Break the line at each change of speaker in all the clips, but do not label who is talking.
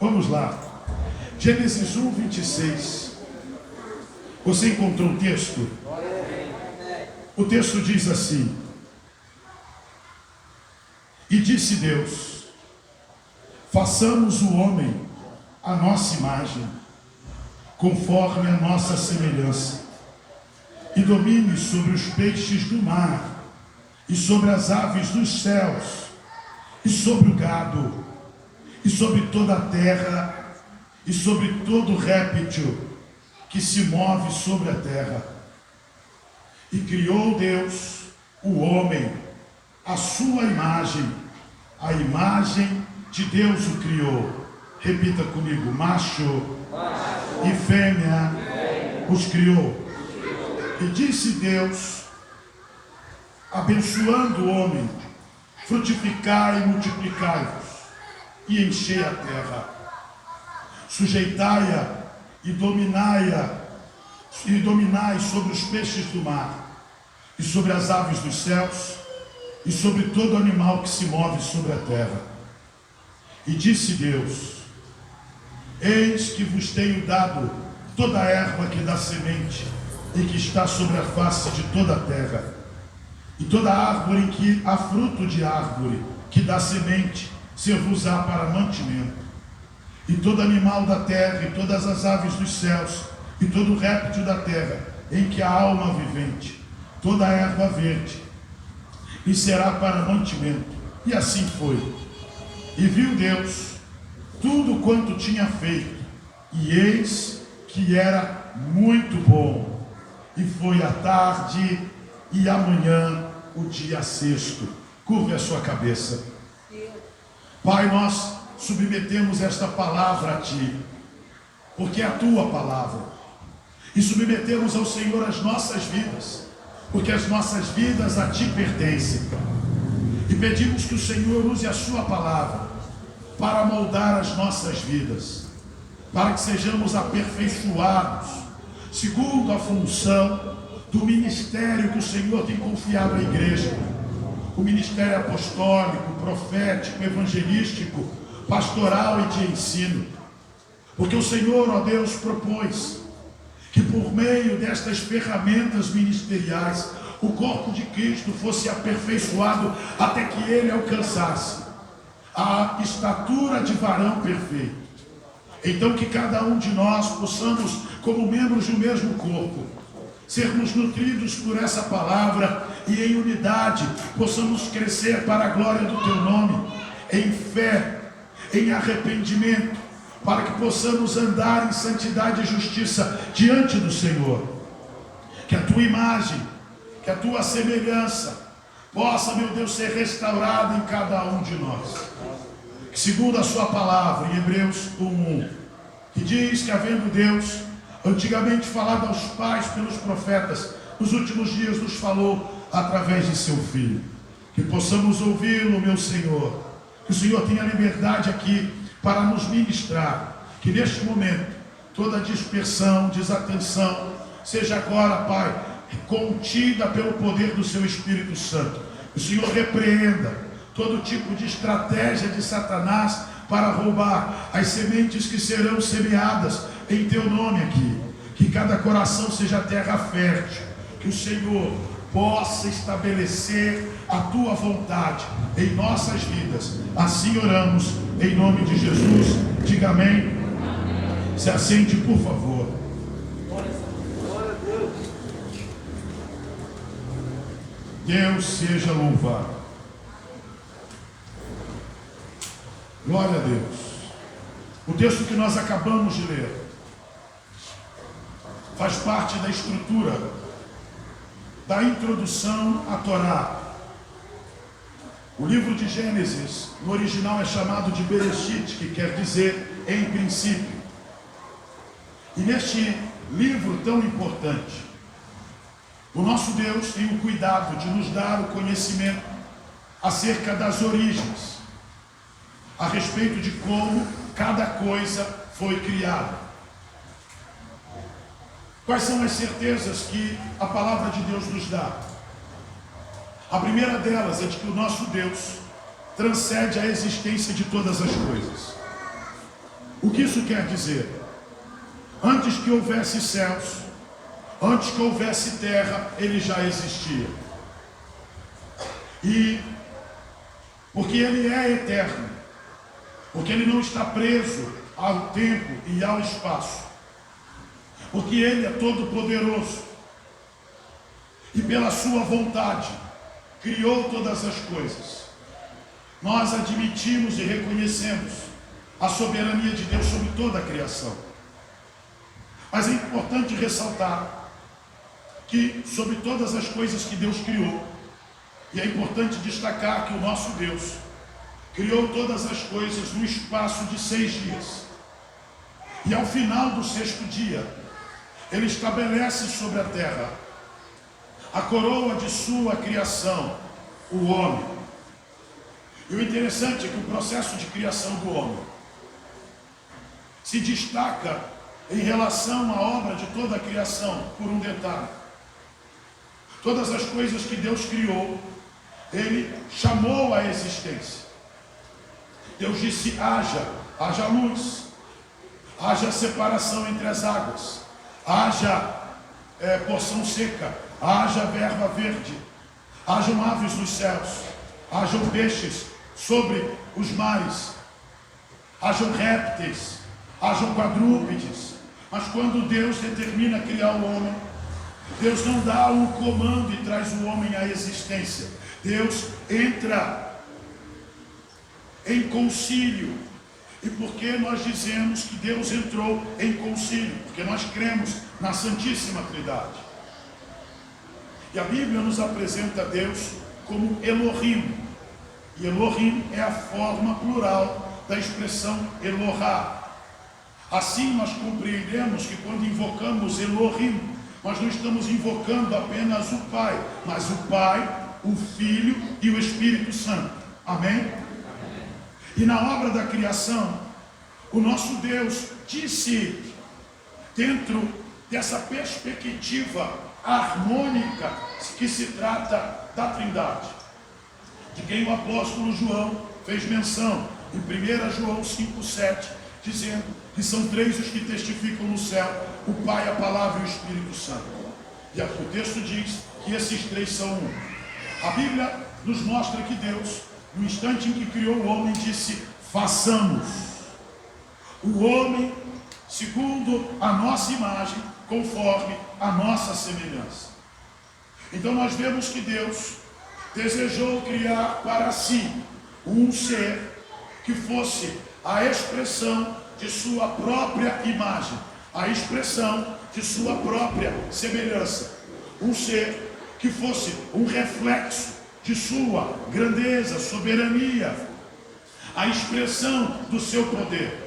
Vamos lá. Gênesis 1, 26. Você encontrou o texto? O texto diz assim: e disse Deus: façamos o homem à nossa imagem, conforme a nossa semelhança, e domine sobre os peixes do mar, e sobre as aves dos céus, e sobre o gado, e sobre toda a terra, e sobre todo réptil que se move sobre a terra. E criou Deus o homem, à sua imagem, a imagem de Deus o criou. Repita comigo: macho e fêmea os criou. E disse Deus, abençoando o homem: frutificai e multiplicai-vos, e enchei a terra, sujeitai-a e dominai-a, e dominai sobre os peixes do mar, e sobre as aves dos céus, e sobre todo animal que se move sobre a terra. E disse Deus: eis que vos tenho dado toda a erva que dá semente, e que está sobre a face de toda a terra, e toda árvore em que há fruto de árvore que dá semente, ser-vos-á para mantimento. E todo animal da terra, e todas as aves dos céus, e todo réptil da terra, em que há alma vivente, toda a erva verde, e será para mantimento. E assim foi. E viu Deus tudo quanto tinha feito, e eis que era muito bom. E foi a tarde e amanhã o dia sexto. Curve a sua cabeça. Pai, nós submetemos esta palavra a Ti, porque é a Tua palavra, e submetemos ao Senhor as nossas vidas, porque as nossas vidas a Ti pertencem, e pedimos que o Senhor use a Sua palavra para moldar as nossas vidas, para que sejamos aperfeiçoados segundo a função do ministério que o Senhor tem confiado à igreja, o ministério apostólico, profético, evangelístico, pastoral e de ensino. Porque o Senhor, ó Deus, propôs que por meio destas ferramentas ministeriais o corpo de Cristo fosse aperfeiçoado até que ele alcançasse a estatura de varão perfeito. Então que cada um de nós possamos, como membros do mesmo corpo, sermos nutridos por essa palavra e em unidade possamos crescer para a glória do Teu nome, em fé, em arrependimento, para que possamos andar em santidade e justiça diante do Senhor. Que a Tua imagem, que a Tua semelhança possa, meu Deus, ser restaurada em cada um de nós. Que segundo a Sua palavra, em Hebreus 1:1, que diz que havendo Deus antigamente falado aos pais pelos profetas, nos últimos dias nos falou através de Seu Filho. Que possamos ouvi-lo, meu Senhor. Que o Senhor tenha liberdade aqui para nos ministrar. Que neste momento toda dispersão, desatenção seja agora, Pai, contida pelo poder do Seu Espírito Santo. O Senhor repreenda todo tipo de estratégia de Satanás para roubar as sementes que serão semeadas em Teu nome aqui. Que cada coração seja terra fértil. Que o Senhor possa estabelecer a Tua vontade em nossas vidas. Assim oramos em nome de Jesus. Diga amém. Se assente, por favor. Deus seja louvado. Glória a Deus. O texto que nós acabamos de ler faz parte da estrutura da introdução à Torá. O livro de Gênesis, no original, é chamado de Bereshit, que quer dizer em princípio. E neste livro tão importante, o nosso Deus tem o cuidado de nos dar o conhecimento acerca das origens, a respeito de como cada coisa foi criada. Quais são as certezas que a palavra de Deus nos dá? A primeira delas é de que o nosso Deus transcende a existência de todas as coisas. O que isso quer dizer? Antes que houvesse céus, antes que houvesse terra, ele já existia. E porque ele é eterno, porque ele não está preso ao tempo e ao espaço, porque ele é todo poderoso e pela sua vontade criou todas as coisas. Nós admitimos e reconhecemos a soberania de Deus sobre toda a criação. Mas é importante ressaltar que sobre todas as coisas que Deus criou, e é importante destacar que o nosso Deus criou todas as coisas no espaço de 6 dias. E ao final do 6º dia, ele estabelece sobre a terra a coroa de sua criação, o homem. E o interessante é que o processo de criação do homem se destaca em relação à obra de toda a criação por um detalhe. Todas as coisas que Deus criou, ele chamou à existência. Deus disse: haja luz, haja separação entre as águas, haja porção seca, haja erva verde, hajam aves nos céus, hajam peixes sobre os mares, hajam répteis, hajam quadrúpedes. Mas quando Deus determina criar o homem, Deus não dá um comando e traz o homem à existência. Deus entra em concílio. E por que nós dizemos que Deus entrou em concílio? Porque nós cremos na Santíssima Trindade. E a Bíblia nos apresenta Deus como Elohim. E Elohim é a forma plural da expressão Elohá. Assim nós compreendemos que quando invocamos Elohim, nós não estamos invocando apenas o Pai, mas o Pai, o Filho e o Espírito Santo. Amém? E na obra da criação, o nosso Deus disse, dentro dessa perspectiva harmônica que se trata da Trindade, de quem o apóstolo João fez menção em 1 João 5,7, dizendo que são 3 os que testificam no céu: o Pai, a Palavra e o Espírito Santo. E o texto diz que esses 3 são um. A Bíblia nos mostra que Deus, no instante em que criou o homem, disse: façamos o homem segundo a nossa imagem, conforme a nossa semelhança. Então nós vemos que Deus desejou criar para si um ser que fosse a expressão de sua própria imagem, a expressão de sua própria semelhança. Um ser que fosse um reflexo de sua grandeza, soberania, a expressão do seu poder.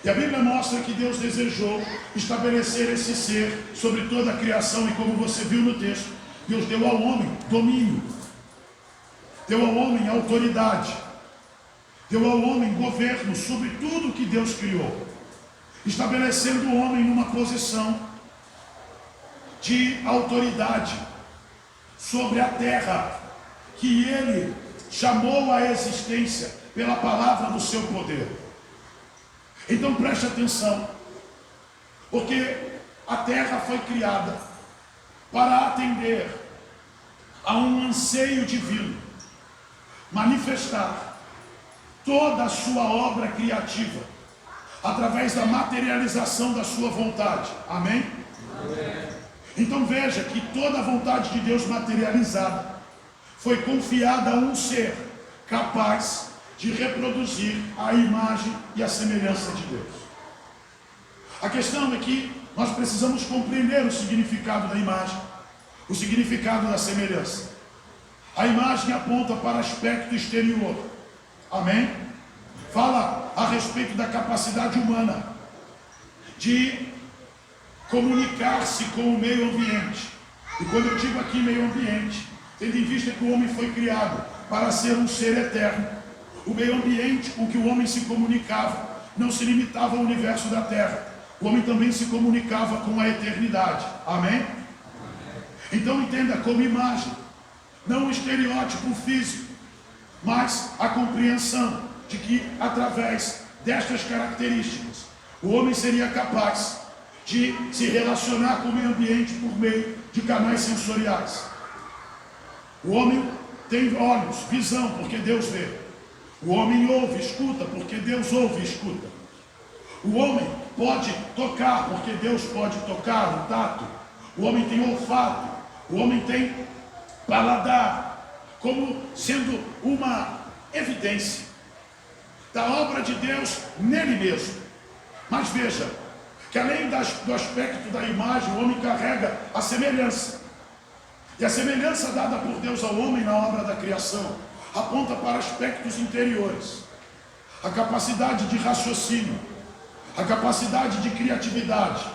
E a Bíblia mostra que Deus desejou estabelecer esse ser sobre toda a criação, e como você viu no texto, Deus deu ao homem domínio, deu ao homem autoridade, deu ao homem governo sobre tudo que Deus criou, estabelecendo o homem numa posição de autoridade sobre a terra, que ele chamou à existência pela palavra do seu poder. Então preste atenção, porque a terra foi criada para atender a um anseio divino, manifestar toda a sua obra criativa através da materialização da sua vontade. Amém? Amém. Então veja que toda a vontade de Deus materializada foi confiada a um ser capaz de reproduzir a imagem e a semelhança de Deus. A questão é que nós precisamos compreender o significado da imagem, o significado da semelhança. A imagem aponta para aspecto exterior. Amém? Fala a respeito da capacidade humana de comunicar-se com o meio ambiente. E quando eu digo aqui meio ambiente, tendo em vista que o homem foi criado para ser um ser eterno, o meio ambiente com que o homem se comunicava não se limitava ao universo da terra. O homem também se comunicava com a eternidade. Amém? Então entenda como imagem, não um estereótipo físico, mas a compreensão de que através destas características, o homem seria capaz de se relacionar com o meio ambiente por meio de canais sensoriais. O homem tem olhos, visão, porque Deus vê. O homem ouve, escuta, porque Deus ouve e escuta. O homem pode tocar, porque Deus pode tocar, o tato. O homem tem olfato. O homem tem paladar, como sendo uma evidência da obra de Deus nele mesmo. Mas veja, que além do aspecto da imagem, o homem carrega a semelhança. E a semelhança dada por Deus ao homem na obra da criação aponta para aspectos interiores. A capacidade de raciocínio, a capacidade de criatividade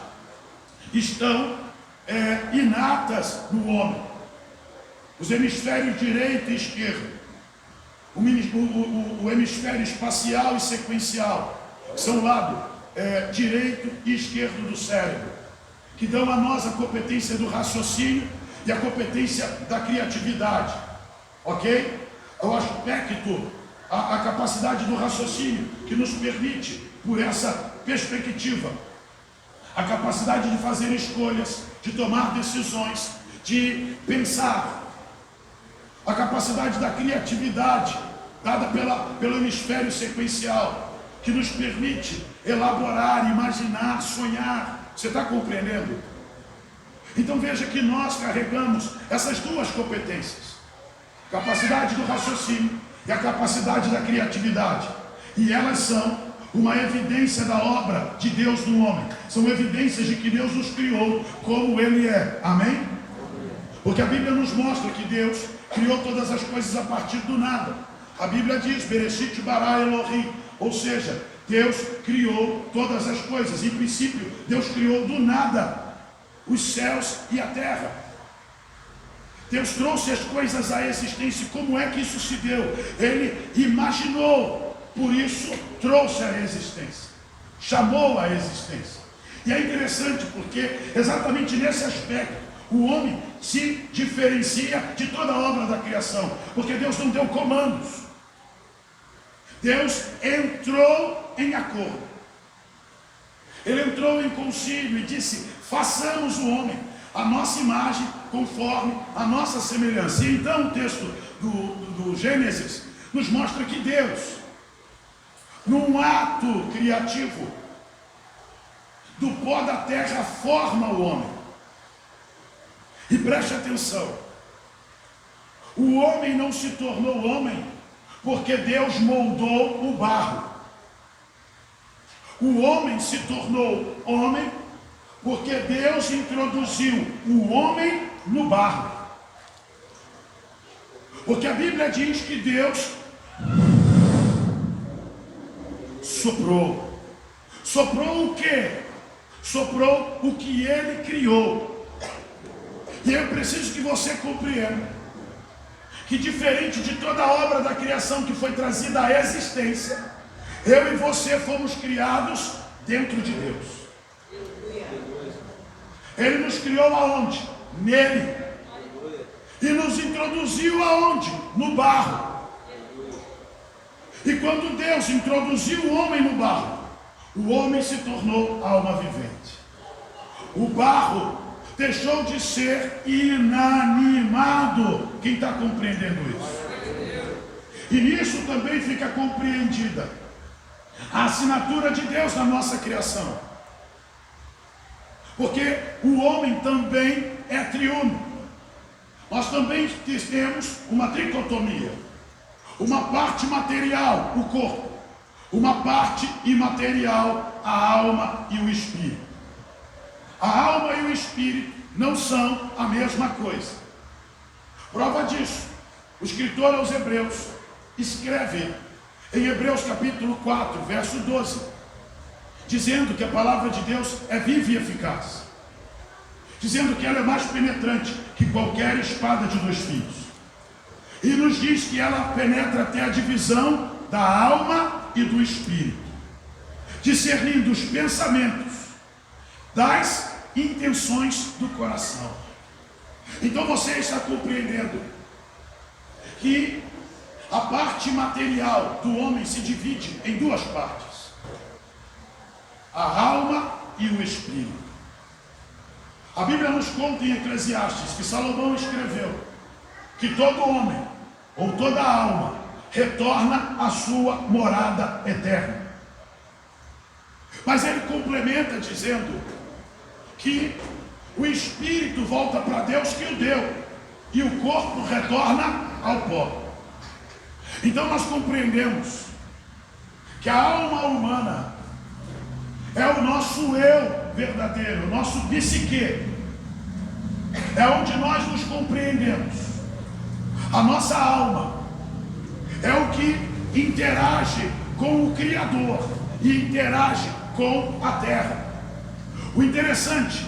estão inatas no homem. Os hemisférios direito e esquerdo, o hemisfério espacial e sequencial, que são o lado direito e esquerdo do cérebro, que dão a nós a competência do raciocínio e a competência da criatividade, ok? O aspecto, a capacidade do raciocínio que nos permite, por essa perspectiva, a capacidade de fazer escolhas, de tomar decisões, de pensar, a capacidade da criatividade dada pelo hemisfério sequencial, que nos permite elaborar, imaginar, sonhar. Você está compreendendo? Então veja que nós carregamos essas duas competências, a capacidade do raciocínio e a capacidade da criatividade, e elas são uma evidência da obra de Deus no homem, são evidências de que Deus nos criou como Ele é, amém? Porque a Bíblia nos mostra que Deus criou todas as coisas a partir do nada. A Bíblia diz, Bereshit bara Elohim, ou seja, Deus criou todas as coisas. Em princípio, Deus criou do nada os céus e a terra. Deus trouxe as coisas à existência. Como é que isso se deu? Ele imaginou, por isso trouxe a existência, chamou a existência. E é interessante porque exatamente nesse aspecto o homem se diferencia de toda a obra da criação, porque Deus não deu comandos. Deus entrou em acordo. Ele entrou em concílio e disse: façamos o homem a nossa imagem, conforme a nossa semelhança. E então o texto do Gênesis nos mostra que Deus, num ato criativo, do pó da terra forma o homem. E preste atenção, o homem não se tornou homem porque Deus moldou o barro. O homem se tornou homem porque Deus introduziu o homem no barro. Porque a Bíblia diz que Deus soprou. Soprou o quê? Soprou o que Ele criou. E eu preciso que você compreenda que, diferente de toda a obra da criação que foi trazida à existência, eu e você fomos criados dentro de Deus. Ele nos criou aonde? Nele. E nos introduziu aonde? No barro. E quando Deus introduziu o homem no barro, o homem se tornou alma vivente. O barro deixou de ser inanimado. Quem está compreendendo isso? E nisso também fica compreendida a assinatura de Deus na nossa criação. Porque o homem também é triuno. Nós também temos uma tricotomia. Uma parte material, o corpo. Uma parte imaterial, a alma e o espírito. A alma e o espírito não são a mesma coisa. Prova disso, o escritor aos Hebreus escreve em Hebreus capítulo 4, verso 12, dizendo que a palavra de Deus é viva e eficaz, dizendo que ela é mais penetrante que qualquer espada de dois fios, e nos diz que ela penetra até a divisão da alma e do espírito, discernindo os pensamentos das intenções do coração. Então você está compreendendo que a parte material do homem se divide em duas partes. a alma e o espírito. A Bíblia nos conta em Eclesiastes que Salomão escreveu que todo homem ou toda alma retorna à sua morada eterna. Mas ele complementa dizendo que o espírito volta para Deus que o deu e o corpo retorna ao pó. Então nós compreendemos que a alma humana é o nosso eu verdadeiro, o nosso psique. É onde nós nos compreendemos. A nossa alma é o que interage com o Criador e interage com a terra. O interessante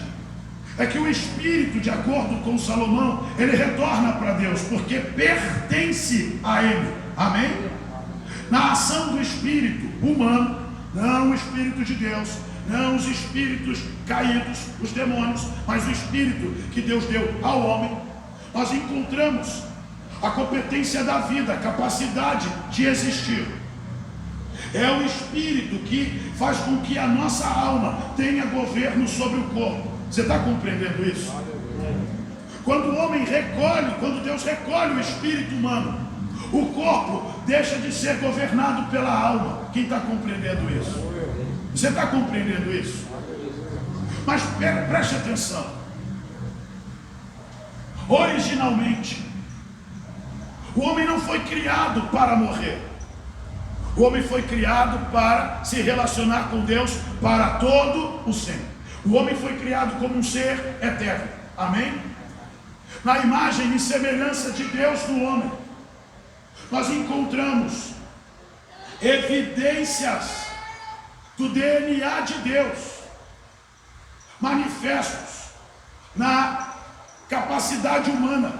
é que o espírito, de acordo com Salomão, ele retorna para Deus, porque pertence a ele. Amém? Na ação do espírito humano, não o espírito de Deus, não os espíritos caídos, os demônios, mas o espírito que Deus deu ao homem, nós encontramos a competência da vida, a capacidade de existir. É o espírito que faz com que a nossa alma tenha governo sobre o corpo. Você está compreendendo isso? Quando o homem recolhe, quando Deus recolhe o espírito humano, o corpo deixa de ser governado pela alma. Quem está compreendendo isso? Você está compreendendo isso? Mas preste atenção. Originalmente, o homem não foi criado para morrer. O homem foi criado para se relacionar com Deus para todo o sempre. O homem foi criado como um ser eterno. Amém? Na imagem e semelhança de Deus no homem, nós encontramos evidências do DNA de Deus manifestos na capacidade humana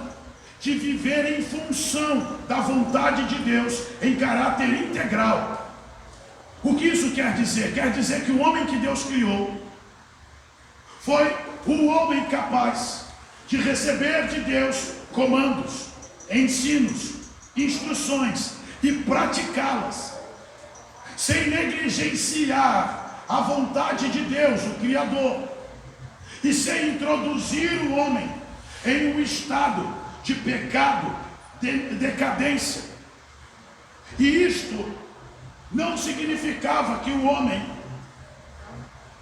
de viver em função da vontade de Deus em caráter integral. O que isso quer dizer? Quer dizer que o homem que Deus criou foi o homem capaz de receber de Deus comandos, ensinos, instruções e praticá-las, sem negligenciar a vontade de Deus, o Criador, e sem introduzir o homem em um estado de pecado, de decadência. E isto não significava que o homem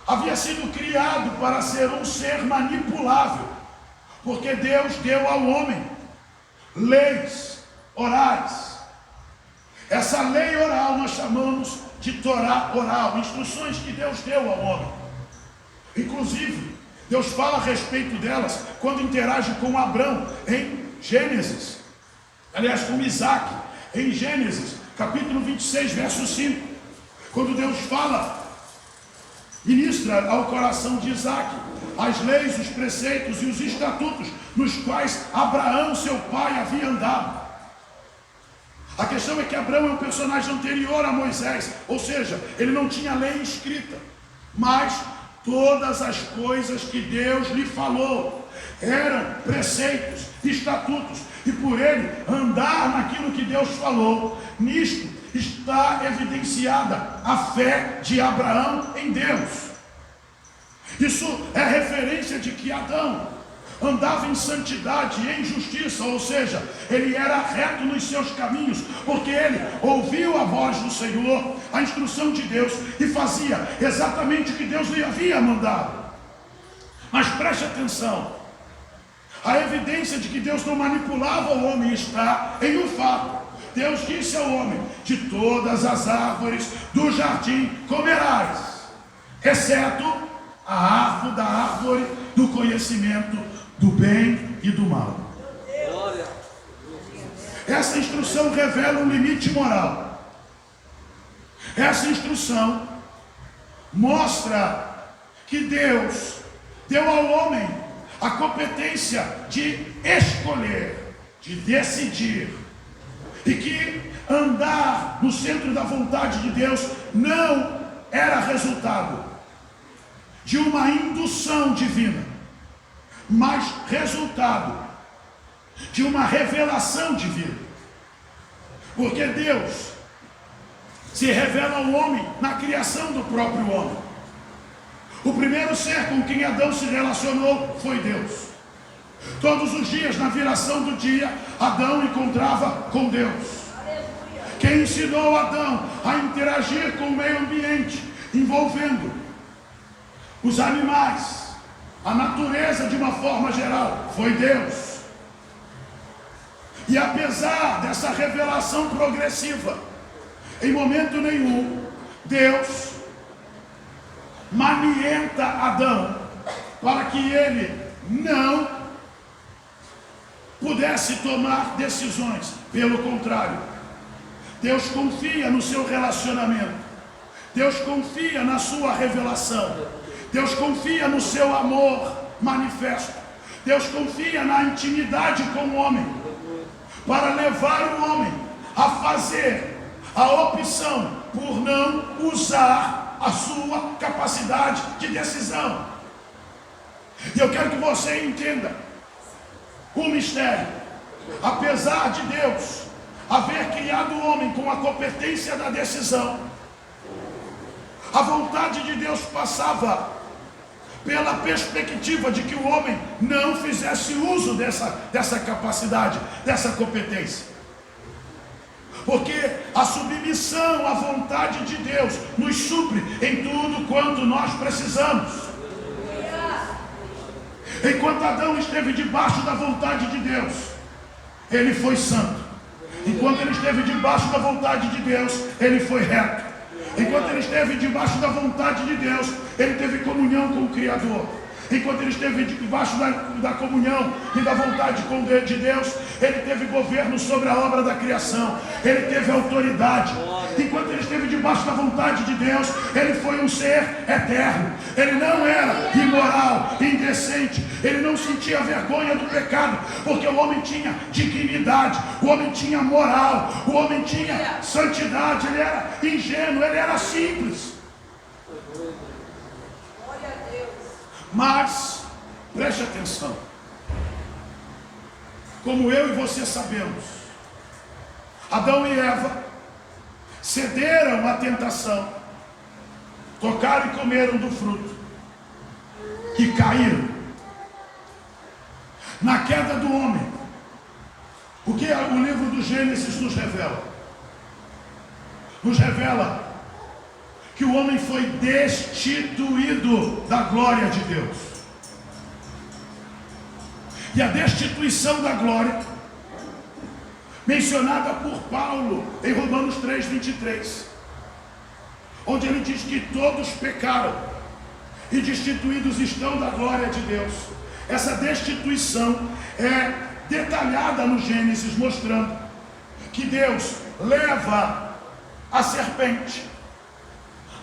havia sido criado para ser um ser manipulável, porque Deus deu ao homem leis orais. Essa lei oral nós chamamos de Torá oral, instruções que Deus deu ao homem. Inclusive, Deus fala a respeito delas quando interage com Abrão em Gênesis. Aliás, com Isaac, em Gênesis, capítulo 26, verso 5. Quando Deus fala, ministra ao coração de Isaac as leis, os preceitos e os estatutos nos quais Abraão, seu pai, havia andado. A questão é que Abraão é um personagem anterior a Moisés, ou seja, ele não tinha lei escrita, mas todas as coisas que Deus lhe falou eram preceitos, estatutos, e por ele andar naquilo que Deus falou, nisto está evidenciada a fé de Abraão em Deus. Isso é referência de que Adão andava em santidade e em justiça, ou seja, ele era reto nos seus caminhos, porque ele ouviu a voz do Senhor, a instrução de Deus, e fazia exatamente o que Deus lhe havia mandado. Mas preste atenção, a evidência de que Deus não manipulava o homem está em um fato. Deus disse ao homem: de todas as árvores do jardim comerás, exceto da árvore do conhecimento do bem e do mal. Essa instrução revela um limite moral. Essa instrução mostra que Deus deu ao homem a competência de escolher, de decidir, e que andar no centro da vontade de Deus não era resultado de uma indução divina, mas resultado de uma revelação divina. Porque Deus se revela ao homem na criação do próprio homem. O primeiro ser com quem Adão se relacionou foi Deus. Todos os dias, na viração do dia, Adão encontrava com Deus. Quem ensinou Adão a interagir com o meio ambiente, envolvendo os animais, a natureza de uma forma geral, foi Deus. E apesar dessa revelação progressiva, em momento nenhum, Deus manienta Adão para que ele não pudesse tomar decisões. Pelo contrário, Deus confia no seu relacionamento, Deus confia na sua revelação, Deus confia no seu amor manifesto, Deus confia na intimidade com o homem, para levar o homem a fazer a opção por não usar a sua capacidade de decisão. E eu quero que você entenda o mistério. Apesar de Deus haver criado o homem com a competência da decisão, a vontade de Deus passava pela perspectiva de que o homem não fizesse uso dessa capacidade, dessa competência. Porque a submissão à vontade de Deus nos supre em tudo quanto nós precisamos. Enquanto Adão esteve debaixo da vontade de Deus, ele foi santo. Enquanto ele esteve debaixo da vontade de Deus, ele foi reto. Enquanto ele esteve debaixo da vontade de Deus, ele teve comunhão com o Criador. Enquanto ele esteve debaixo da comunhão e da vontade de Deus, ele teve governo sobre a obra da criação, ele teve autoridade. Enquanto ele esteve debaixo da vontade de Deus, ele foi um ser eterno. Ele não era imoral, indecente, ele não sentia vergonha do pecado, porque o homem tinha dignidade, o homem tinha moral, o homem tinha santidade, ele era ingênuo, ele era simples. Mas, preste atenção, como eu e você sabemos, Adão e Eva cederam à tentação, tocaram e comeram do fruto e caíram. Na queda do homem, o que o livro do Gênesis nos revela? Nos revela que o homem foi destituído da glória de Deus. E a destituição da glória, mencionada por Paulo em Romanos 3:23, onde ele diz que todos pecaram e destituídos estão da glória de Deus. Essa destituição é detalhada no Gênesis, mostrando que Deus leva a serpente,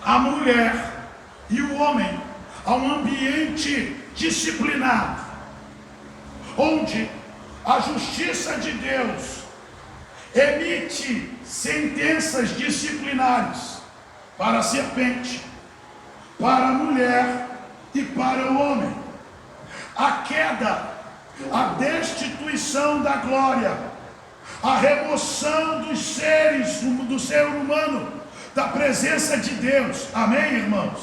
a mulher e o homem a um ambiente disciplinado, onde a justiça de Deus emite sentenças disciplinares para a serpente, para a mulher e para o homem. A queda, a destituição da glória, a remoção dos seres, do ser humano, da presença de Deus. Amém, irmãos?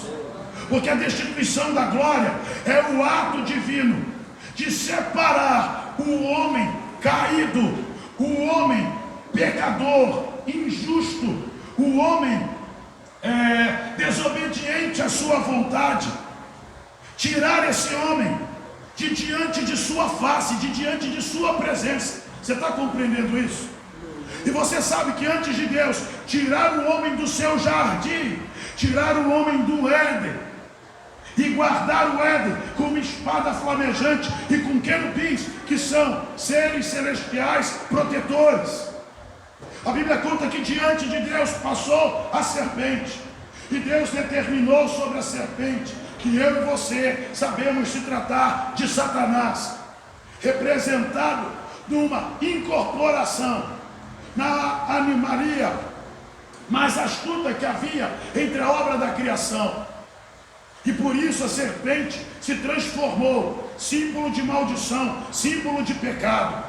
Porque a destituição da glória é o ato divino de separar o homem caído, o homem pecador, injusto, o homem desobediente à sua vontade, tirar esse homem de diante de sua face, de diante de sua presença. Você está compreendendo isso? E você sabe que antes de Deus tirar o homem do seu jardim, tirar o homem do Éden e guardar o Éden com uma espada flamejante e com querubins, que são seres celestiais protetores, a Bíblia conta que diante de Deus passou a serpente, e Deus determinou sobre a serpente que eu e você sabemos se tratar de Satanás, representado numa incorporação na animalia mais astuta que havia entre a obra da criação. E por isso a serpente se transformou, símbolo de maldição, símbolo de pecado.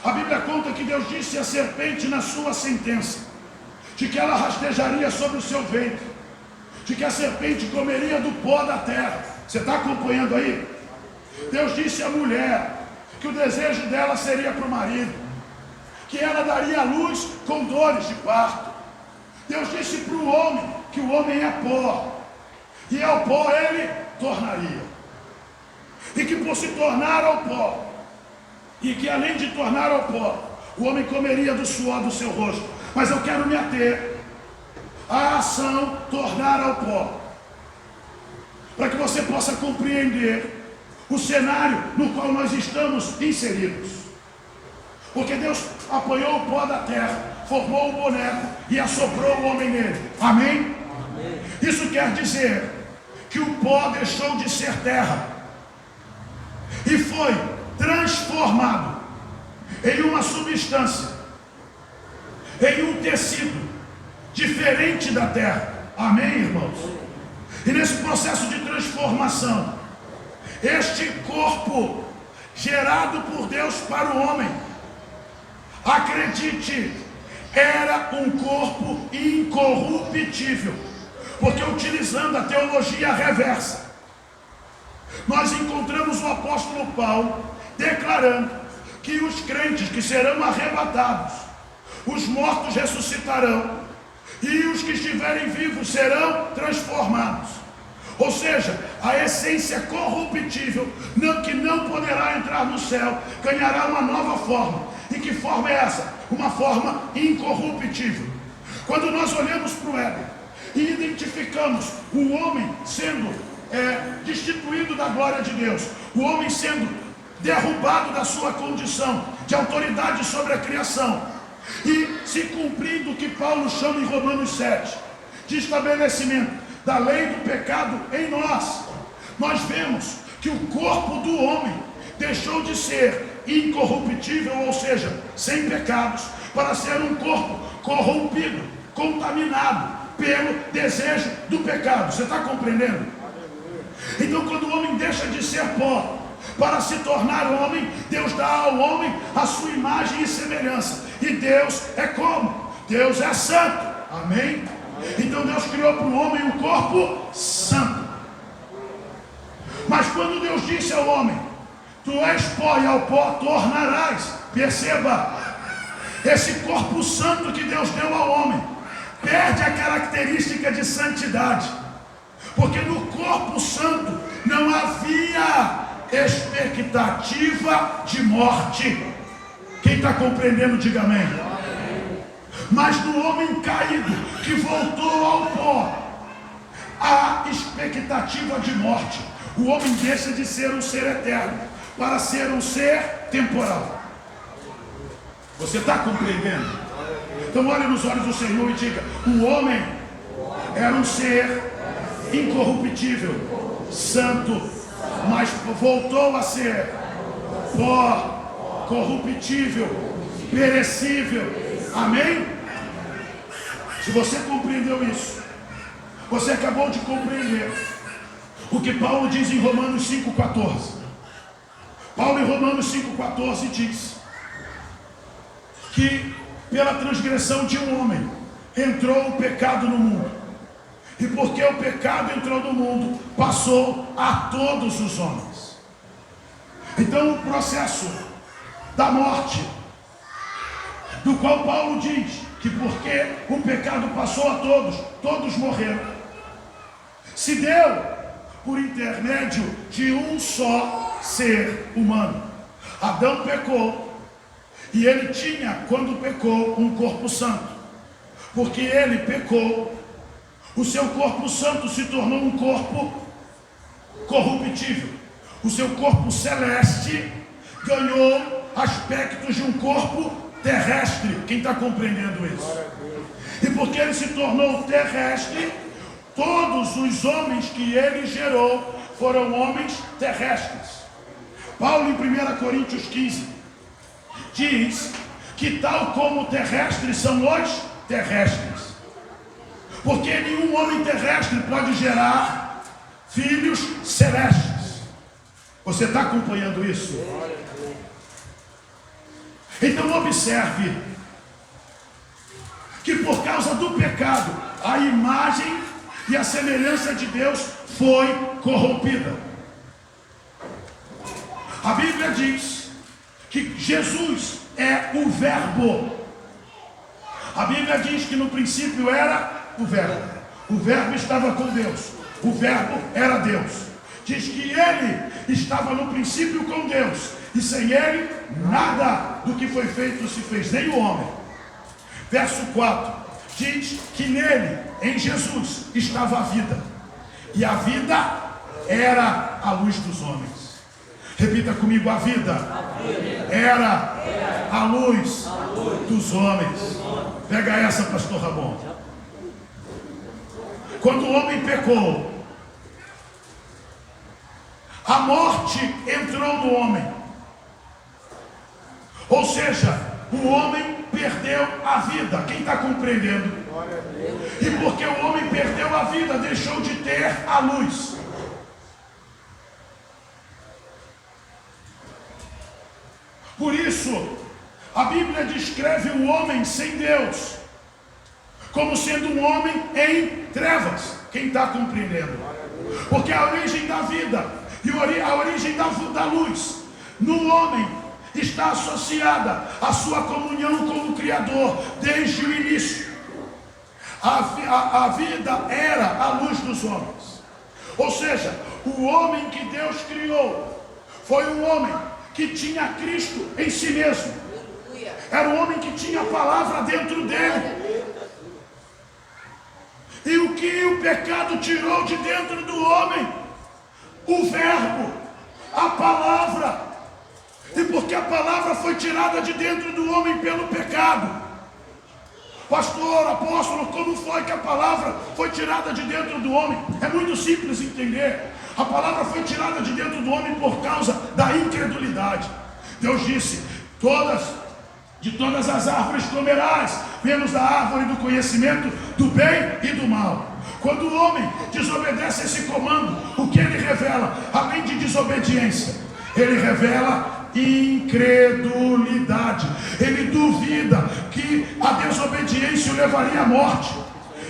A Bíblia conta que Deus disse à serpente na sua sentença, de que ela rastejaria sobre o seu ventre, de que a serpente comeria do pó da terra. Você está acompanhando aí? Deus disse à mulher que o desejo dela seria para o marido, que ela daria à luz com dores de parto. Deus disse para o homem que o homem é pó, e ao pó ele tornaria, e que por se tornar ao pó, e que além de tornar ao pó, o homem comeria do suor do seu rosto. Mas eu quero me ater à ação tornar ao pó, para que você possa compreender o cenário no qual nós estamos inseridos. Porque Deus apanhou o pó da terra, formou um boneco e assoprou o homem nele. Amém? Amém. Isso quer dizer que o pó deixou de ser terra e foi transformado em uma substância, em um tecido diferente da terra. Amém, irmãos? E nesse processo de transformação, este corpo gerado por Deus para o homem, acredite, era um corpo incorruptível. Porque utilizando a teologia reversa, nós encontramos o apóstolo Paulo declarando que os crentes que serão arrebatados, os mortos ressuscitarão e os que estiverem vivos serão transformados. Ou seja, a essência corruptível, que não poderá entrar no céu, ganhará uma nova forma. E que forma é essa? Uma forma incorruptível. Quando nós olhamos para o Éden e identificamos o homem sendo destituído da glória de Deus, o homem sendo derrubado da sua condição de autoridade sobre a criação, e se cumprindo o que Paulo chama em Romanos 7, de estabelecimento da lei do pecado em nós, nós vemos que o corpo do homem deixou de ser incorruptível, ou seja, sem pecados, para ser um corpo corrompido, contaminado pelo desejo do pecado. Você está compreendendo? Então, quando o homem deixa de ser pó para se tornar homem, Deus dá ao homem a sua imagem e semelhança. E Deus é como? Deus é santo. Amém? Então Deus criou para o homem um corpo santo. Mas quando Deus disse ao homem: tu és pó e ao pó tornarás. Perceba, esse corpo santo que Deus deu ao homem perde a característica de santidade, porque no corpo santo não havia expectativa de morte. Quem está compreendendo, diga amém. Mas no homem caído, que voltou ao pó, há expectativa de morte. O homem deixa de ser um ser eterno para ser um ser temporal. Você está compreendendo? Então olhe nos olhos do Senhor e diga: o homem era um ser incorruptível, santo, mas voltou a ser pó, corruptível, perecível. Amém? Se você compreendeu isso, você acabou de compreender o que Paulo diz em Romanos 5,14. Paulo em Romanos 5,14 diz que pela transgressão de um homem entrou o pecado no mundo, e porque o pecado entrou no mundo, passou a todos os homens. Então o processo da morte, do qual Paulo diz que porque o pecado passou a todos, todos morreram, se deu por intermédio de um só ser humano. Adão pecou, e ele tinha, quando pecou, um corpo santo. Porque ele pecou, o seu corpo santo se tornou um corpo corruptível. O seu corpo celeste ganhou aspectos de um corpo terrestre. Quem está compreendendo isso? E porque ele se tornou terrestre, todos os homens que ele gerou foram homens terrestres. Paulo em 1 Coríntios 15 diz que tal como terrestres são os terrestres, porque nenhum homem terrestre pode gerar filhos celestes. Você está acompanhando isso? Então observe que por causa do pecado, a imagem e a semelhança de Deus foi corrompida. A Bíblia diz que Jesus é o Verbo. A Bíblia diz que no princípio era o Verbo. O Verbo estava com Deus. O Verbo era Deus. Diz que ele estava no princípio com Deus. E sem ele, nada do que foi feito se fez, nem o homem. Verso 4. Diz que nele, em Jesus, estava a vida. E a vida era a luz dos homens. Repita comigo: a vida era a luz dos homens. Pega essa, pastor Ramon. Quando o homem pecou, a morte entrou no homem. Ou seja, o homem perdeu a vida. Quem está compreendendo? E porque o homem perdeu a vida, deixou de ter a luz. Por isso, a Bíblia descreve o homem sem Deus como sendo um homem em trevas. Quem está compreendendo? Porque a origem da vida e a origem da luz no homem está associada à sua comunhão com o Criador desde o início. A vida era a luz dos homens. Ou seja, o homem que Deus criou foi um homem que tinha Cristo em si mesmo. Era um homem que tinha a palavra dentro dele. E o que o pecado tirou de dentro do homem? O Verbo, a palavra. E porque a palavra foi tirada de dentro do homem pelo pecado. Pastor, apóstolo, como foi que a palavra foi tirada de dentro do homem? É muito simples entender. A palavra foi tirada de dentro do homem por causa da incredulidade. Deus disse: de todas as árvores comerás, menos da árvore do conhecimento do bem e do mal. Quando o homem desobedece esse comando, o que ele revela? Além de desobediência, ele revela incredulidade. Ele duvida que a desobediência o levaria à morte.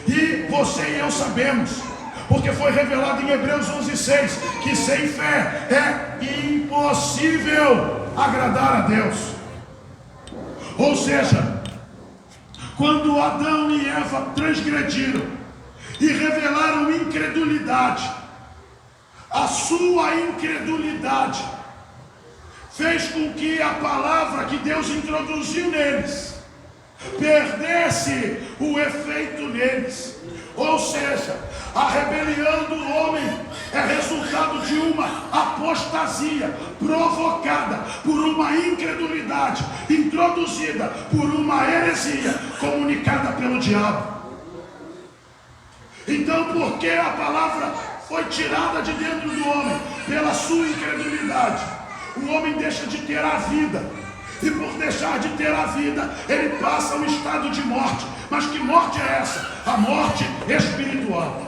E você e eu sabemos, porque foi revelado em Hebreus 11:6, que sem fé é impossível agradar a Deus. Ou seja, quando Adão e Eva transgrediram e revelaram incredulidade, a sua incredulidade fez com que a palavra que Deus introduziu neles perdesse o efeito neles. Ou seja, a rebelião do homem é resultado de uma apostasia provocada por uma incredulidade, introduzida por uma heresia comunicada pelo diabo. Então, porque a palavra foi tirada de dentro do homem pela sua incredulidade, o homem deixa de ter a vida. E por deixar de ter a vida, ele passa a um estado de morte. Mas que morte é essa? A morte espiritual.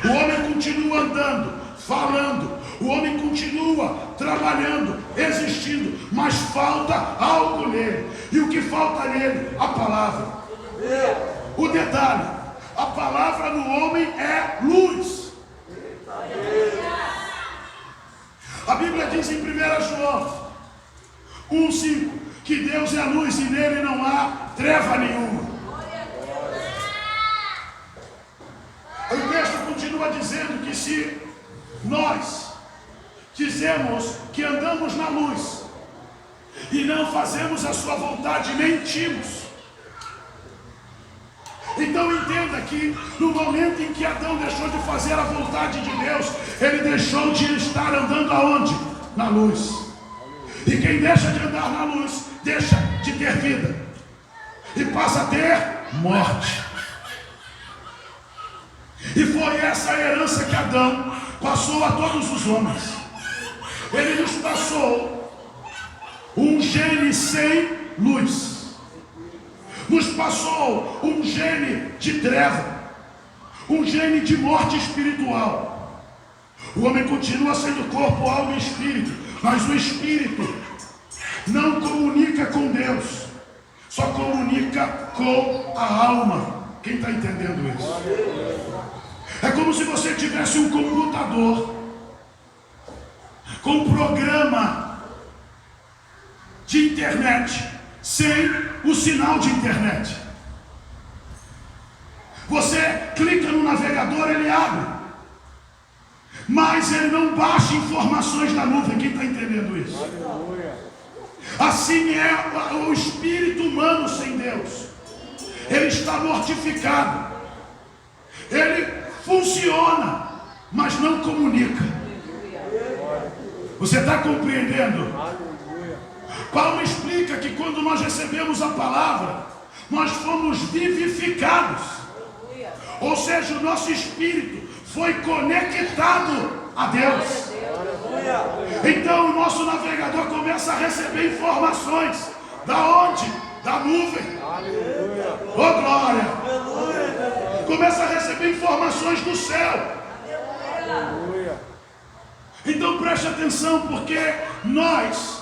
O homem continua andando, falando, o homem continua trabalhando, existindo, mas falta algo nele. E o que falta nele? A palavra. O detalhe: a palavra no homem é luz. A Bíblia diz em 1 João 1:5 que Deus é a luz e nele não há treva nenhuma. O texto continua dizendo que se nós dizemos que andamos na luz e não fazemos a sua vontade, mentimos. Então entenda que no momento em que Adão deixou de fazer a vontade de Deus, ele deixou de estar andando aonde? Na luz. E quem deixa de andar na luz, deixa de ter vida e passa a ter morte. E foi essa a herança que Adão passou a todos os homens. Ele nos passou um gene sem luz, nos passou um gene de treva, um gene de morte espiritual. O homem continua sendo corpo, alma e espírito, mas o espírito não comunica com Deus, só comunica com a alma. Quem está entendendo isso? É como se você tivesse um computador com um programa de internet sem o sinal de internet. Você clica no navegador, ele abre, mas ele não baixa informações da nuvem. Quem está entendendo isso? Assim é o espírito humano sem Deus. Ele está mortificado. Ele funciona, mas não comunica. Você está compreendendo? Paulo explica que quando nós recebemos a palavra, nós fomos vivificados. Ou seja, o nosso espírito foi conectado a Deus. Então o nosso navegador começa a receber informações. Da onde? Da nuvem. Oh glória! Começa a receber informações do céu. Então preste atenção, porque nós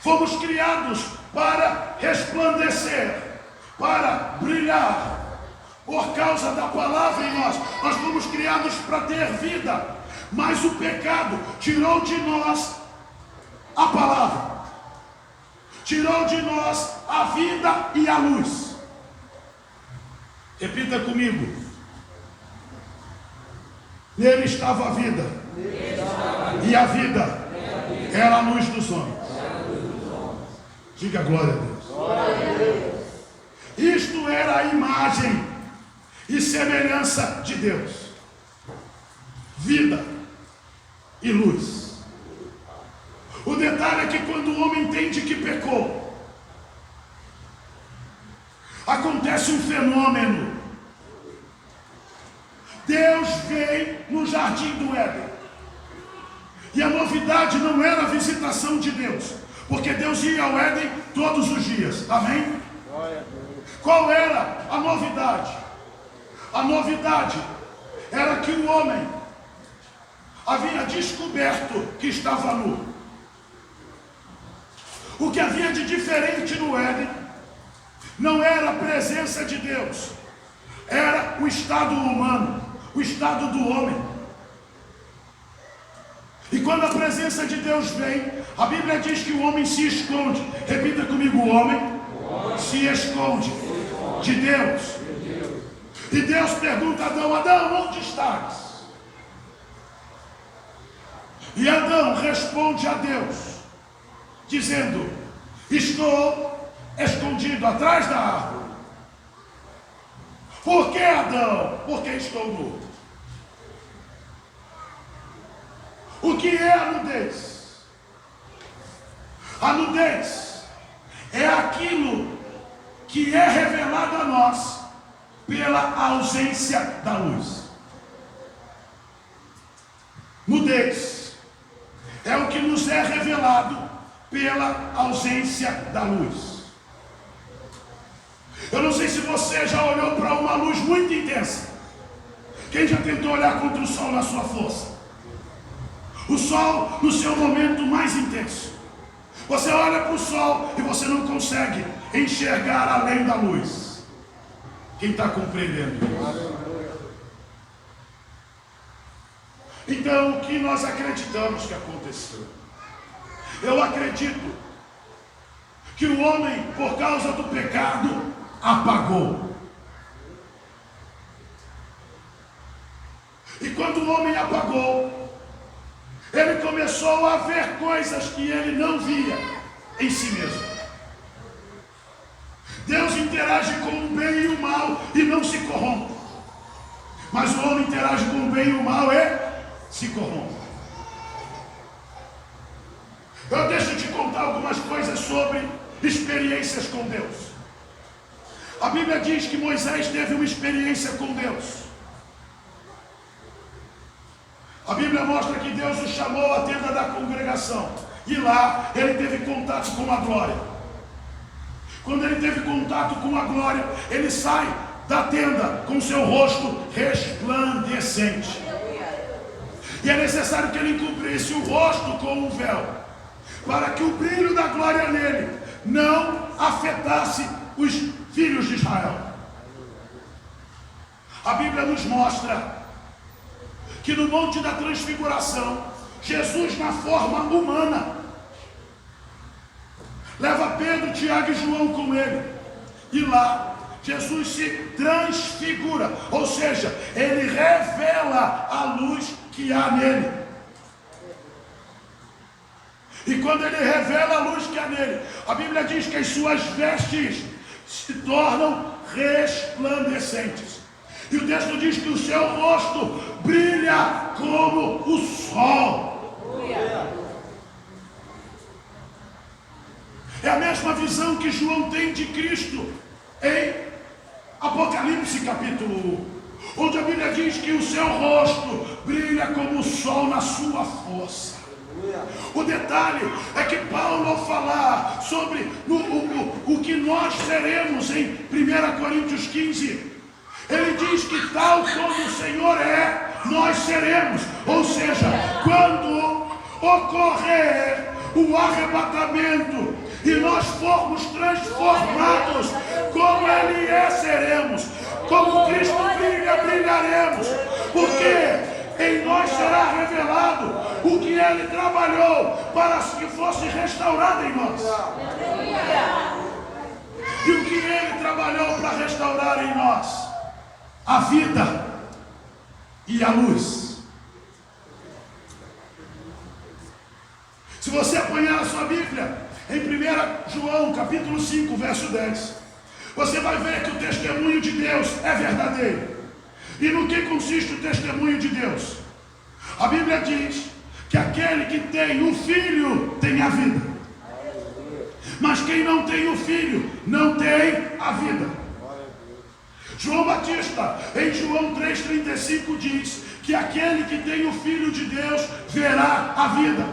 fomos criados para resplandecer, para brilhar, por causa da palavra em nós. Nós fomos criados para ter vida, mas o pecado tirou de nós a palavra, tirou de nós a vida e a luz. Repita comigo. Nele estava a vida, e a vida era a luz dos homens. Diga glória a Deus. Isto era a imagem e semelhança de Deus. Vida e luz. O detalhe é que quando o homem entende que pecou, acontece um fenômeno. Deus veio no jardim do Éden. E a novidade não era a visitação de Deus, porque Deus ia ao Éden todos os dias. Amém? Qual era a novidade? A novidade era que o homem havia descoberto que estava nu. O que havia de diferente no Éden não era a presença de Deus, era o estado humano, o estado do homem. E quando a presença de Deus vem, a Bíblia diz que o homem se esconde. Repita comigo: o homem se esconde de Deus. E Deus pergunta a Adão: Adão, onde estás? E Adão responde a Deus, dizendo: estou escondido atrás da árvore. Por que, Adão? Porque estou nu. O que é a nudez? A nudez é aquilo que é revelado a nós pela ausência da luz. Nudez é o que nos é revelado pela ausência da luz. Eu não sei se você já olhou para uma luz muito intensa. Quem já tentou olhar contra o sol na sua força? O sol no seu momento mais intenso. Você olha para o sol e você não consegue enxergar além da luz. Quem está compreendendo isso? Então, o que nós acreditamos que aconteceu? Eu acredito que o homem, por causa do pecado, apagou. E quando o homem apagou, ele começou a ver coisas que ele não via em si mesmo. Deus interage com o bem e o mal e não se corrompe. Mas o homem interage com o bem e o mal e se corrompe. Eu deixo te contar algumas coisas sobre experiências com Deus. A Bíblia diz que Moisés teve uma experiência com Deus. A Bíblia mostra que Deus o chamou à tenda da congregação. E lá ele teve contato com a glória. Quando ele teve contato com a glória, ele sai da tenda com seu rosto resplandecente. E é necessário que ele encobrisse o rosto com um véu, para que o brilho da glória nele não afetasse os filhos de Israel. A Bíblia nos mostra que no Monte da Transfiguração, Jesus, na forma humana, leva Pedro, Tiago e João com ele. E lá, Jesus se transfigura, ou seja, ele revela a luz que há nele. E quando ele revela a luz que há nele, a Bíblia diz que as suas vestes se tornam resplandecentes. E o texto diz que o seu rosto brilha como o sol. É a mesma visão que João tem de Cristo em Apocalipse capítulo 1, onde a Bíblia diz que o seu rosto brilha como o sol na sua força. O detalhe é que Paulo, ao falar sobre o que nós seremos em 1 Coríntios 15, ele diz que tal como o Senhor é, nós seremos. Ou seja, quando ocorrer o arrebatamento e nós formos transformados como Ele é, seremos. Como Cristo brilha, brilharemos. Porque em nós será revelado o que Ele trabalhou para que fosse restaurado em nós. E o que Ele trabalhou para restaurar em nós? A vida e a luz. Se você apanhar a sua Bíblia em 1 João capítulo 5, verso 10, você vai ver que o testemunho de Deus é verdadeiro. E no que consiste o testemunho de Deus? A Bíblia diz que aquele que tem o Filho tem a vida, mas quem não tem o Filho não tem a vida. João Batista, em João 3,35, diz que aquele que tem o Filho de Deus verá a vida.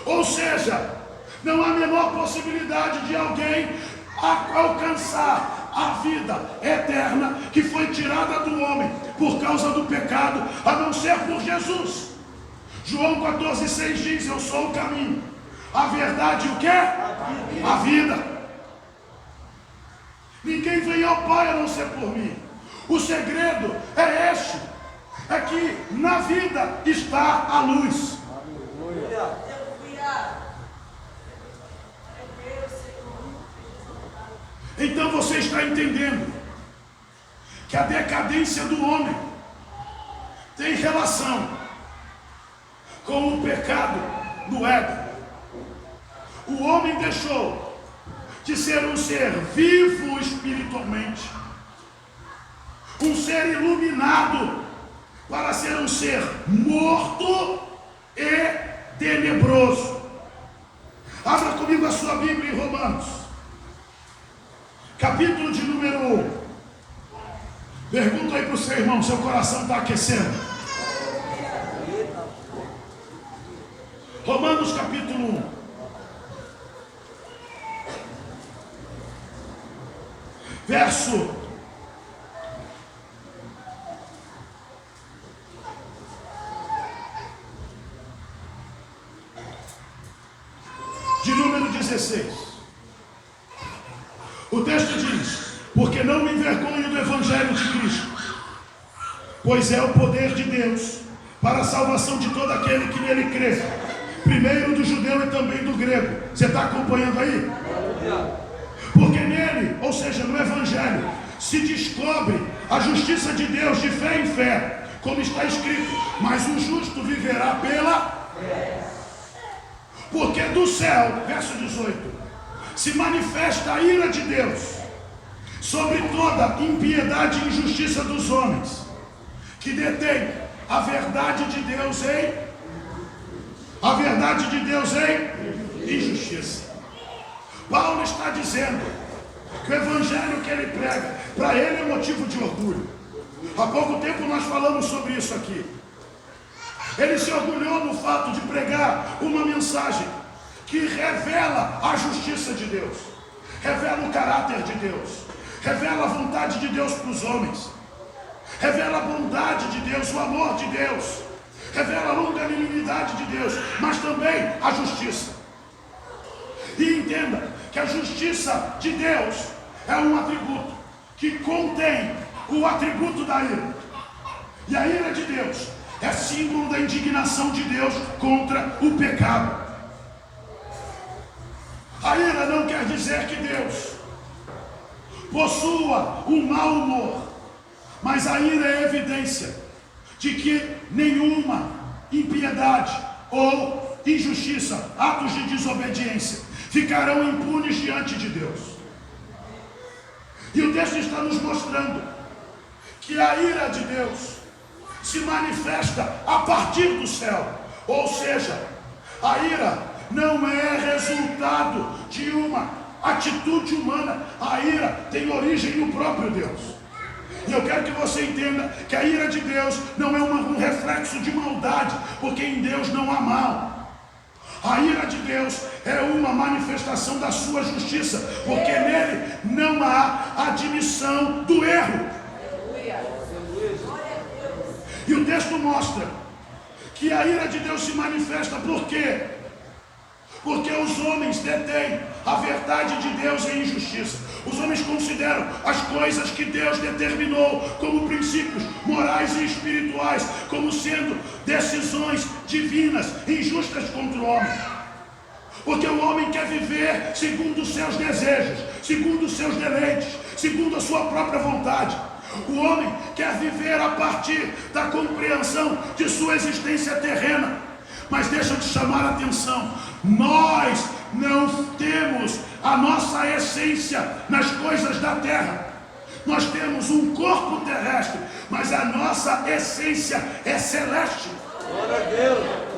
Ou seja, não há a menor possibilidade de alguém alcançar a vida eterna que foi tirada do homem por causa do pecado, a não ser por Jesus. João 14,6 diz: eu sou o caminho, a verdade e o quê? A vida. Ninguém vem ao Pai a não ser por mim. O segredo é este: é que na vida está a luz. Então você está entendendo que a decadência do homem tem relação com o pecado do Éden. O homem deixou de ser um ser vivo espiritualmente, um ser iluminado, para ser um ser morto e tenebroso. Abra comigo a sua Bíblia em Romanos, capítulo de número 1. Pergunta aí para o seu irmão, seu coração está aquecendo? Romanos capítulo 1. Verso de número 16. O texto diz: porque não me envergonho do Evangelho de Cristo, pois é o poder de Deus para a salvação de todo aquele que nele crê, primeiro do judeu e também do grego. Você está acompanhando aí? Porque nele, ou seja, no Evangelho, se descobre a justiça de Deus de fé em fé, como está escrito: mas o justo viverá pela fé. Porque do céu, verso 18, se manifesta a ira de Deus sobre toda impiedade e injustiça dos homens, que detêm a verdade de Deus em injustiça. Paulo está dizendo que o evangelho que ele prega, para ele é motivo de orgulho. Há pouco tempo nós falamos sobre isso aqui. Ele se orgulhou no fato de pregar uma mensagem que revela a justiça de Deus, revela o caráter de Deus, revela a vontade de Deus para os homens, revela a bondade de Deus, o amor de Deus, revela a longanimidade de Deus, mas também a justiça. E entenda que a justiça de Deus é um atributo que contém o atributo da ira. E a ira de Deus é símbolo da indignação de Deus contra o pecado. A ira não quer dizer que Deus possua um mau humor, mas a ira é evidência de que nenhuma impiedade ou injustiça, atos de desobediência, ficarão impunes diante de Deus. E o texto está nos mostrando que a ira de Deus se manifesta a partir do céu. Ou seja, a ira não é resultado de uma atitude humana. A ira tem origem no próprio Deus. E eu quero que você entenda que a ira de Deus não é um reflexo de maldade, porque em Deus não há mal. A ira de Deus é uma manifestação da sua justiça, porque nele não há admissão do erro. E o texto mostra que a ira de Deus se manifesta por quê? Porque os homens detêm a verdade de Deus em injustiça. Os homens consideram as coisas que Deus determinou como princípios morais e espirituais como sendo decisões divinas, injustas contra o homem. Porque o homem quer viver segundo os seus desejos, segundo os seus deleites, segundo a sua própria vontade. O homem quer viver a partir da compreensão de sua existência terrena. Mas deixa eu te chamar a atenção, nós não temos a nossa essência nas coisas da terra. Nós temos um corpo terrestre, mas a nossa essência é celeste.
Glória a Deus.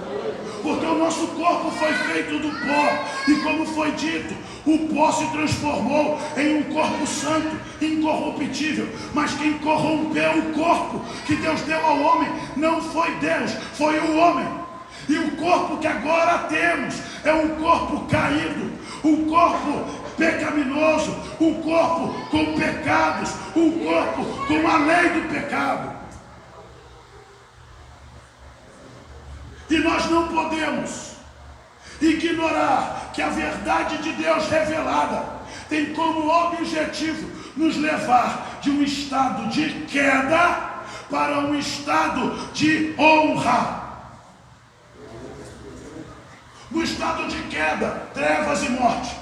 Porque o nosso corpo foi feito do pó, e como foi dito, o pó se transformou em um corpo santo, incorruptível. Mas quem corrompeu o corpo que Deus deu ao homem não foi Deus, foi o homem. E o corpo que agora temos é um corpo caído, um corpo pecaminoso, um corpo com pecados, um corpo com a lei do pecado. E nós não podemos ignorar que a verdade de Deus revelada tem como objetivo nos levar de um estado de queda para um estado de honra. No estado de queda, trevas e morte.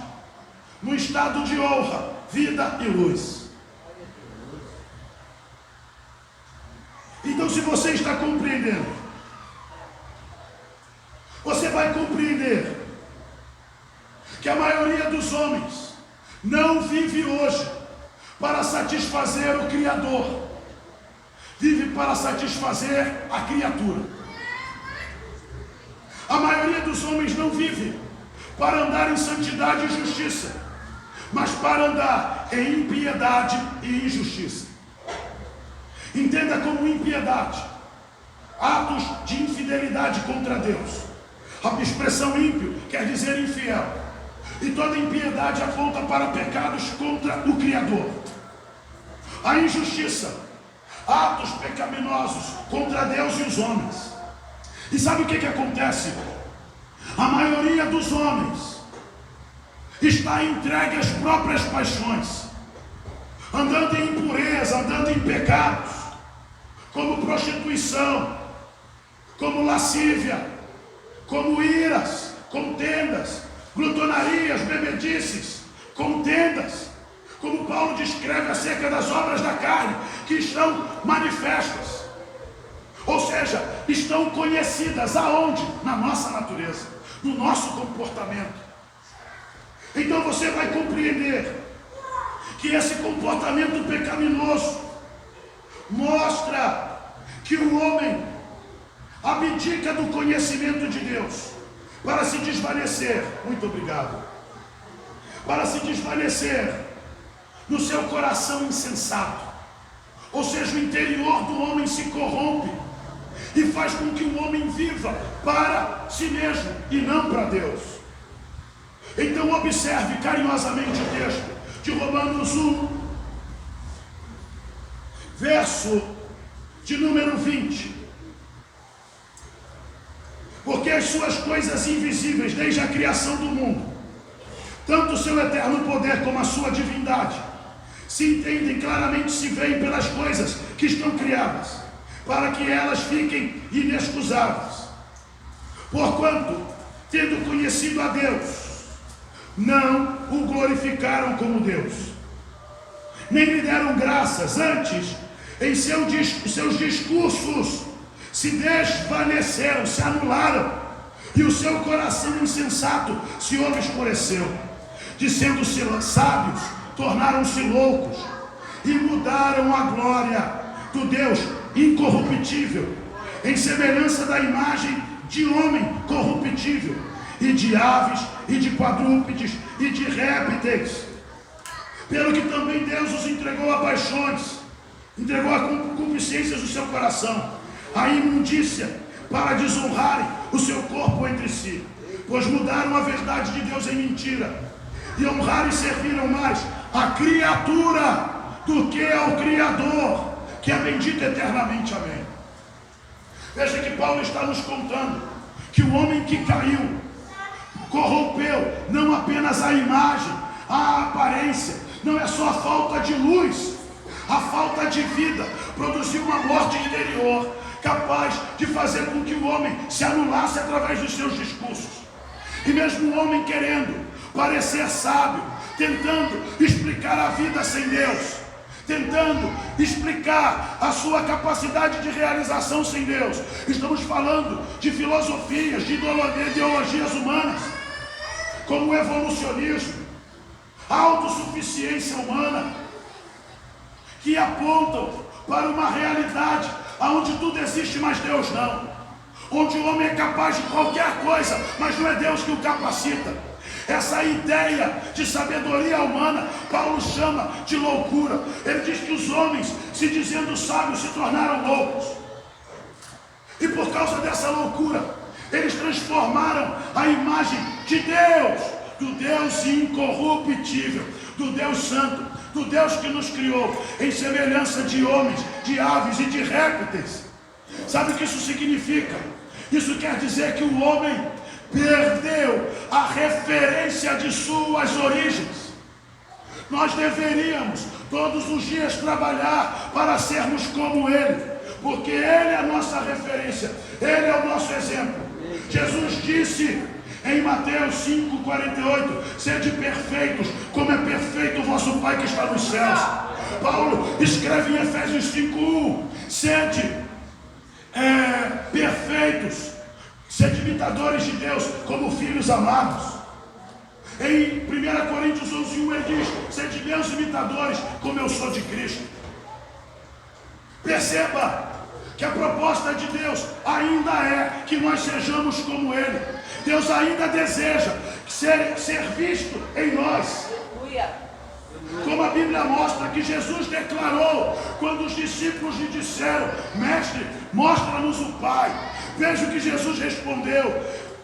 No estado de honra, vida e luz. Então, se você está compreendendo, você vai compreender que a maioria dos homens não vive hoje para satisfazer o Criador, vive para satisfazer a criatura. A maioria dos homens não vive para andar em santidade e justiça, mas para andar em impiedade e injustiça. Entenda como impiedade, atos de infidelidade contra Deus. A expressão ímpio quer dizer infiel, e toda impiedade aponta para pecados contra o Criador. A injustiça, atos pecaminosos contra Deus e os homens. E sabe o que acontece? A maioria dos homens está entregue às próprias paixões, andando em impureza, andando em pecados, como prostituição, como lascívia, como iras, contendas, glutonarias, bebedices, contendas, como Paulo descreve acerca das obras da carne, que estão manifestas. Ou seja, estão conhecidas aonde? Na nossa natureza, no nosso comportamento. Então você vai compreender que esse comportamento pecaminoso mostra que o homem abdica do conhecimento de Deus para se desvanecer, muito obrigado, para se desvanecer no seu coração insensato. Ou seja, o interior do homem se corrompe e faz com que o homem viva para si mesmo e não para Deus. Então observe carinhosamente o texto de Romanos 1, verso de número 20. Porque as suas coisas invisíveis, desde a criação do mundo, tanto o seu eterno poder como a sua divindade, se entendem, claramente se veem pelas coisas que estão criadas, para que elas fiquem inexcusáveis. Porquanto, tendo conhecido a Deus, não o glorificaram como Deus, nem lhe deram graças, antes, em seus discursos, se desvaneceram, se anularam, e o seu coração insensato se obscureceu. Dizendo-se sábios, tornaram-se loucos, e mudaram a glória do Deus incorruptível, em semelhança da imagem de homem corruptível, e de aves, e de quadrúpedes, e de répteis. Pelo que também Deus os entregou a paixões, entregou a concupiscências do seu coração, a imundícia, para desonrarem o seu corpo entre si, pois mudaram a verdade de Deus em mentira, e honraram e serviram mais a criatura do que ao Criador, que é bendito eternamente. Amém. Veja que Paulo está nos contando que o homem que caiu corrompeu não apenas a imagem, a aparência, não é só a falta de luz, a falta de vida produziu uma morte interior, capaz de fazer com que o homem se anulasse através dos seus discursos. E mesmo o homem querendo parecer sábio, tentando explicar a vida sem Deus, tentando explicar a sua capacidade de realização sem Deus. Estamos falando de filosofias, de ideologias humanas, como o evolucionismo, a autossuficiência humana, que apontam para uma realidade onde tudo existe, mas Deus não, onde o homem é capaz de qualquer coisa, mas não é Deus que o capacita. Essa ideia de sabedoria humana, Paulo chama de loucura. Ele diz que os homens, se dizendo sábios, se tornaram loucos, e por causa dessa loucura, eles transformaram a imagem de Deus, do Deus incorruptível, do Deus santo, do Deus que nos criou em semelhança de homens, de aves e de répteis. Sabe o que isso significa? Isso quer dizer que o homem perdeu a referência de suas origens. Nós deveríamos todos os dias trabalhar para sermos como Ele, porque Ele é a nossa referência, Ele é o nosso exemplo. Jesus disse em Mateus 5,48: sede perfeitos, como é perfeito o vosso Pai que está nos céus. Paulo escreve em Efésios 5,1: sede perfeitos, sede imitadores de Deus, como filhos amados. Em 1 Coríntios 11,1 ele diz: sede meus imitadores, como eu sou de Cristo. Perceba que a proposta de Deus ainda é que nós sejamos como Ele. Deus ainda deseja ser visto em nós. Como a Bíblia mostra que Jesus declarou quando os discípulos lhe disseram: mestre, mostra-nos o Pai. Veja o que Jesus respondeu: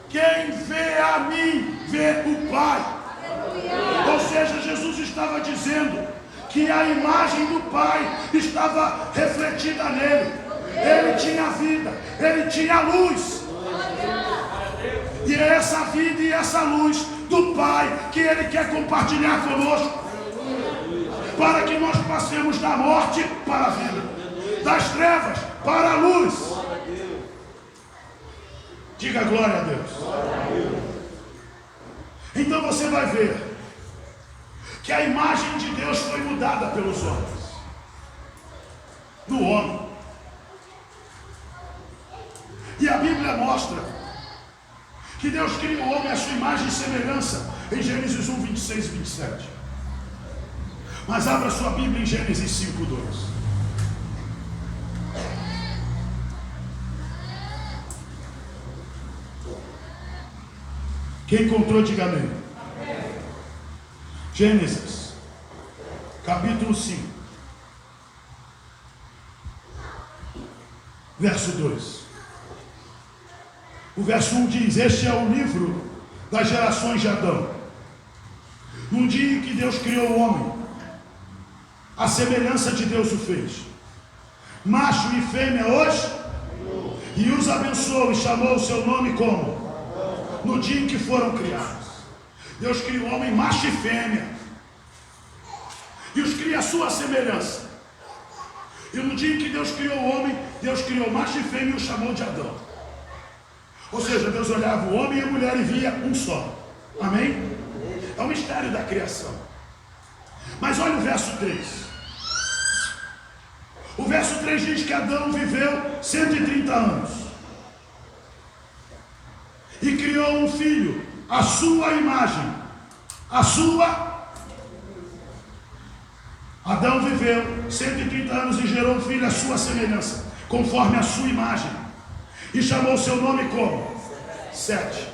quem vê a mim, vê o Pai. Ou seja, Jesus estava dizendo que a imagem do Pai estava refletida nele. Ele tinha vida, ele tinha luz. E é essa vida e essa luz do Pai que Ele quer compartilhar conosco, para que nós passemos da morte para a vida, das trevas para a luz. Diga glória a Deus. Então você vai ver que a imagem de Deus foi mudada pelos homens, do homem. E a Bíblia mostra que Deus criou o homem à sua imagem e semelhança em Gênesis 1, 26 e 27. Mas abra sua Bíblia em Gênesis 5, 2. Quem encontrou, diga amém. Gênesis, capítulo 5, verso 2. O verso 1 diz: este é o livro das gerações de Adão. No dia em que Deus criou o homem, a semelhança de Deus o fez, macho e fêmea hoje, e os abençoou e chamou o seu nome como? No dia em que foram criados. Deus criou o homem macho e fêmea. e os cria à sua semelhança. E no dia em que Deus criou o homem, Deus criou macho e fêmea e o chamou de Adão. Ou seja, Deus olhava o homem e a mulher e via um só. Amém? É o mistério da criação. Mas olha o verso 3. O verso 3 diz que Adão viveu 130 anos. E criou um filho, à sua imagem. Adão viveu 130 anos e gerou um filho à sua semelhança, conforme a sua imagem. E chamou seu nome como? Sete.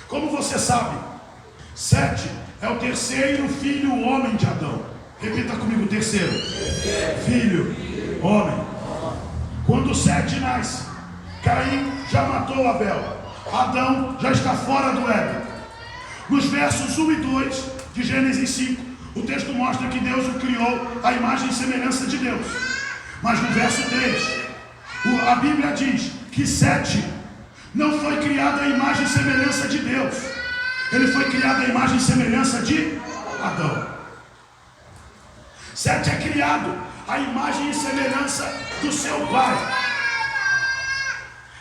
Como você sabe, Sete é o terceiro filho homem de Adão. Repita comigo, terceiro filho homem. Quando Sete nasce, Caim já matou Abel. Adão já está fora do Éden. Nos versos 1 e 2 de Gênesis 5, o texto mostra que Deus o criou à imagem e semelhança de Deus. Mas no verso 3, a Bíblia diz que Sete não foi criado à imagem e semelhança de Deus. Ele foi criado à imagem e semelhança de Adão. Sete é criado à imagem e semelhança do seu pai.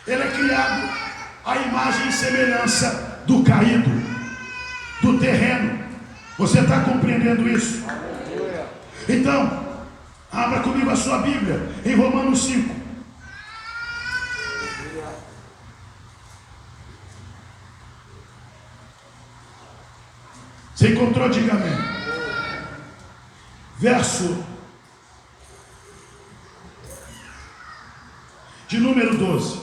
Ele é criado à imagem e semelhança do caído, do terreno. Você está compreendendo isso? Então, abra comigo a sua Bíblia em Romanos 5. Você encontrou? Diga amém. Verso de número 12.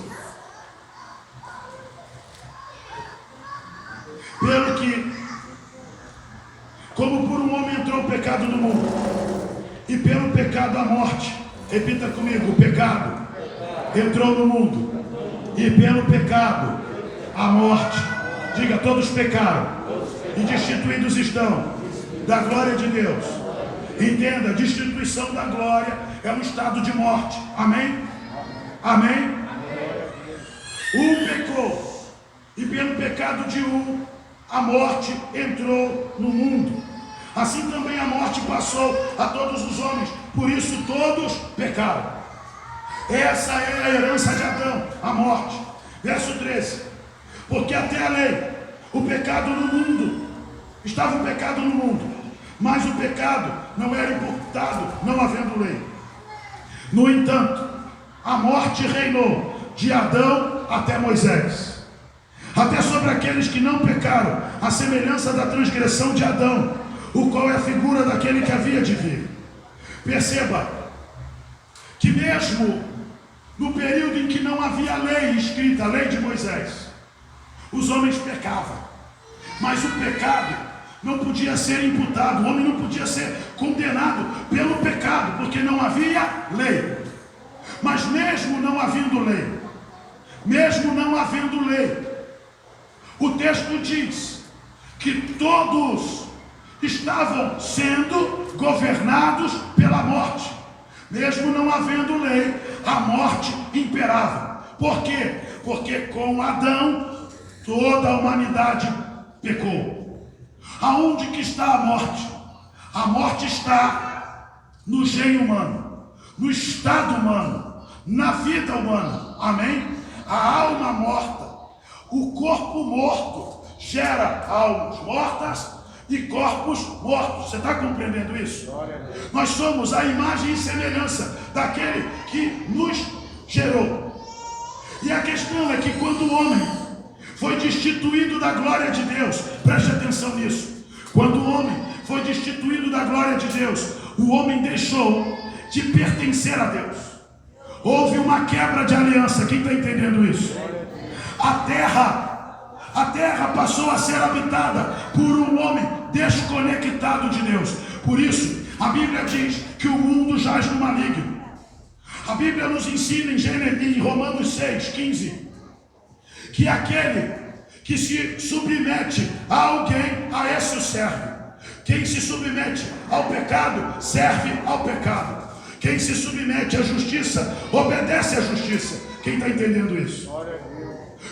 Pelo que, como por um homem entrou o pecado no mundo, e pelo pecado a morte, repita comigo, o pecado entrou no mundo, e pelo pecado a morte, diga, todos pecaram, e destituídos estão da glória de Deus. Entenda, destituição da glória é um estado de morte. Amém? Amém? Um pecou, e pelo pecado de um, a morte entrou no mundo. Assim também a morte passou a todos os homens, por isso todos pecaram. Essa é a herança de Adão, a morte. Verso 13. Porque até a lei, o pecado no mundo, estava o pecado no mundo, mas o pecado não era imputado, não havendo lei. No entanto, a morte reinou de Adão até Moisés, até sobre aqueles que não pecaram, a semelhança da transgressão de Adão, o qual é a figura daquele que havia de vir. Perceba que mesmo no período em que não havia lei escrita, a lei de Moisés, os homens pecavam, mas o pecado não podia ser imputado, o homem não podia ser condenado pelo pecado, porque não havia lei. Mas mesmo não havendo lei, o texto diz que todos estavam sendo governados pela morte. Mesmo não havendo lei, a morte imperava. Por quê? Porque com Adão toda a humanidade pecou. Aonde que está a morte? A morte está no gênio humano, no estado humano, na vida humana. Amém? A alma morta, o corpo morto gera almas mortas e corpos mortos. Você está compreendendo isso? Nós somos a imagem e semelhança daquele que nos gerou. E a questão é que quando o homem foi destituído da glória de Deus, preste atenção nisso, quando o homem foi destituído da glória de Deus, o homem deixou de pertencer a Deus. Houve uma quebra de aliança. Quem está entendendo isso? A terra passou a ser habitada por um homem desconectado de Deus. Por isso, a Bíblia diz que o mundo jaz no maligno. A Bíblia nos ensina em Romanos 6:15, que aquele que se submete a alguém, a esse o serve. Quem se submete ao pecado, serve ao pecado. Quem se submete à justiça, obedece à justiça. Quem está entendendo isso?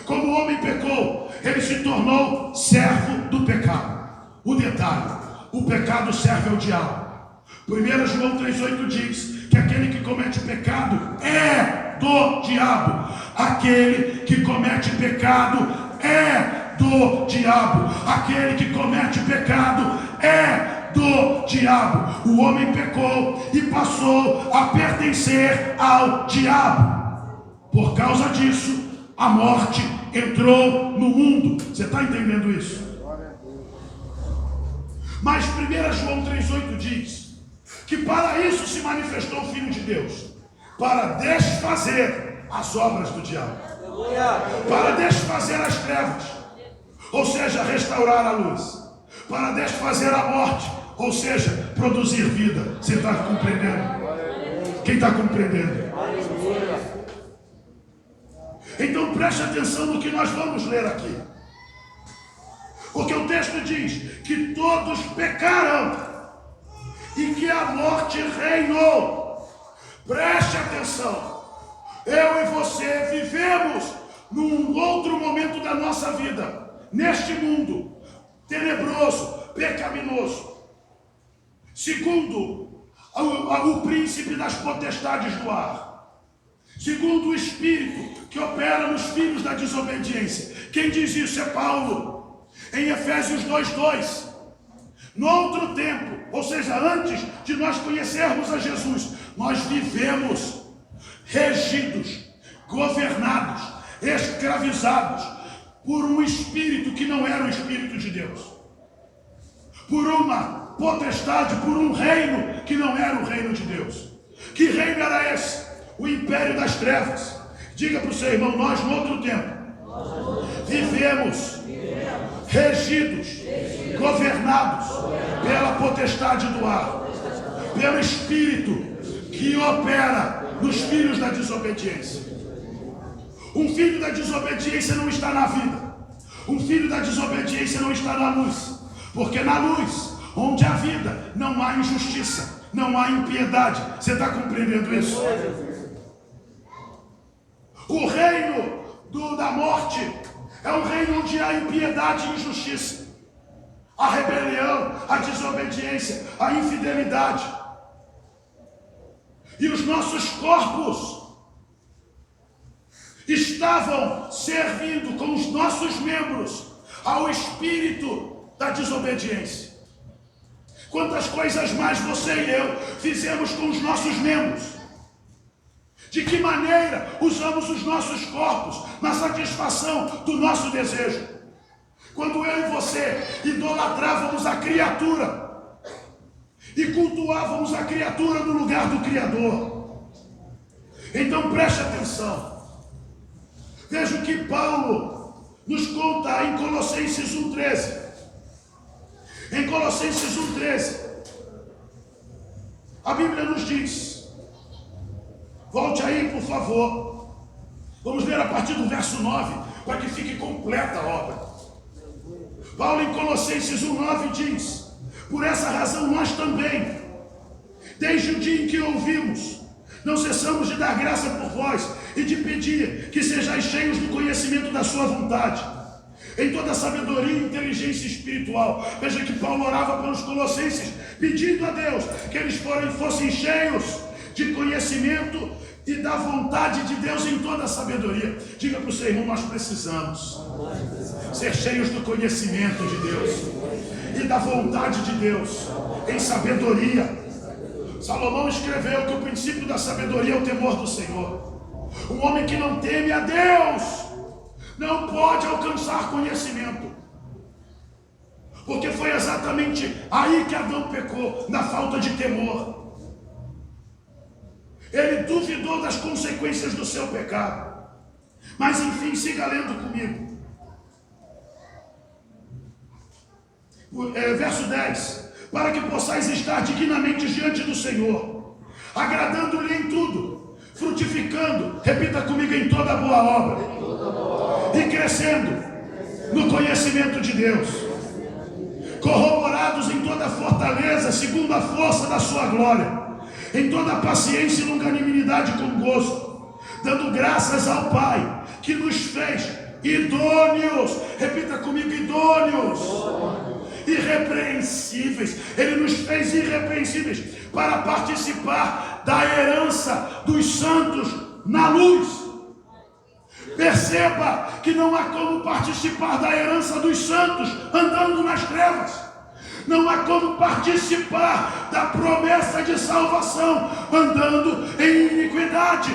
Como o homem pecou, ele se tornou servo do pecado. O detalhe, o pecado serve ao diabo. 1 João 3,8 diz que aquele que comete pecado é do diabo. Aquele que comete pecado é do diabo. Aquele que comete pecado é do diabo. O homem pecou e passou a pertencer ao diabo. Por causa disso, a morte entrou no mundo. Você está entendendo isso? Mas 1 João 3,8 diz que para isso se manifestou o Filho de Deus, para desfazer as obras do diabo, para desfazer as trevas, ou seja, restaurar a luz, para desfazer a morte, ou seja, produzir vida. Você está compreendendo? Quem está compreendendo? Então preste atenção no que nós vamos ler aqui, porque o texto diz que todos pecaram e que a morte reinou. Preste atenção, eu e você vivemos num outro momento da nossa vida, neste mundo tenebroso, pecaminoso, segundo o príncipe das potestades do ar, segundo o espírito que opera nos filhos da desobediência. Quem diz isso é Paulo, em Efésios 2:2. No outro tempo, ou seja, antes de nós conhecermos a Jesus, nós vivemos regidos, governados, escravizados por um espírito que não era o Espírito de Deus, por uma potestade, por um reino que não era o reino de Deus. Que reino era esse? O império das trevas. Diga para o seu irmão: nós no outro tempo vivemos regidos, governados pela potestade do ar, pelo espírito que opera nos filhos da desobediência. Um filho da desobediência não está na vida. Um filho da desobediência não está na luz, porque na luz, onde há vida, não há injustiça, não há impiedade. Você está compreendendo isso? O reino da morte é um reino onde há impiedade e injustiça, a rebelião, a desobediência, a infidelidade. E os nossos corpos estavam servindo com os nossos membros ao espírito da desobediência. Quantas coisas mais você e eu fizemos com os nossos membros? De que maneira usamos os nossos corpos na satisfação do nosso desejo? Quando eu e você idolatrávamos a criatura e cultuávamos a criatura no lugar do Criador. Então preste atenção. Veja o que Paulo nos conta em Colossenses 1:13. Em Colossenses 1:13, a Bíblia nos diz, volte aí por favor, vamos ler a partir do verso 9, para que fique completa a obra. Paulo em Colossenses 1:9 diz: por essa razão nós também, desde o dia em que ouvimos, não cessamos de dar graça por vós e de pedir que sejais cheios do conhecimento da sua vontade, em toda sabedoria e inteligência espiritual. Veja que Paulo orava pelos colossenses, pedindo a Deus que eles fossem cheios de conhecimento e da vontade de Deus em toda a sabedoria. Diga para o seu irmão: nós precisamos ser cheios do conhecimento de Deus e da vontade de Deus em sabedoria. Salomão escreveu que o princípio da sabedoria é o temor do Senhor. Um homem que não teme a Deus não pode alcançar conhecimento, porque foi exatamente aí que Adão pecou, na falta de temor. Ele duvidou das consequências do seu pecado. Mas enfim, siga lendo comigo. Verso 10: para que possais estar dignamente diante do Senhor, agradando-lhe em tudo, frutificando, repita comigo, em toda boa obra, e crescendo no conhecimento de Deus, corroborados em toda fortaleza, segundo a força da sua glória, em toda paciência e longanimidade com gozo, dando graças ao Pai, que nos fez idôneos, repita comigo, idôneos, irrepreensíveis. Ele nos fez irrepreensíveis para participar da herança dos santos na luz. Perceba que não há como participar da herança dos santos andando nas trevas. Não há como participar da promessa de salvação andando em iniquidade.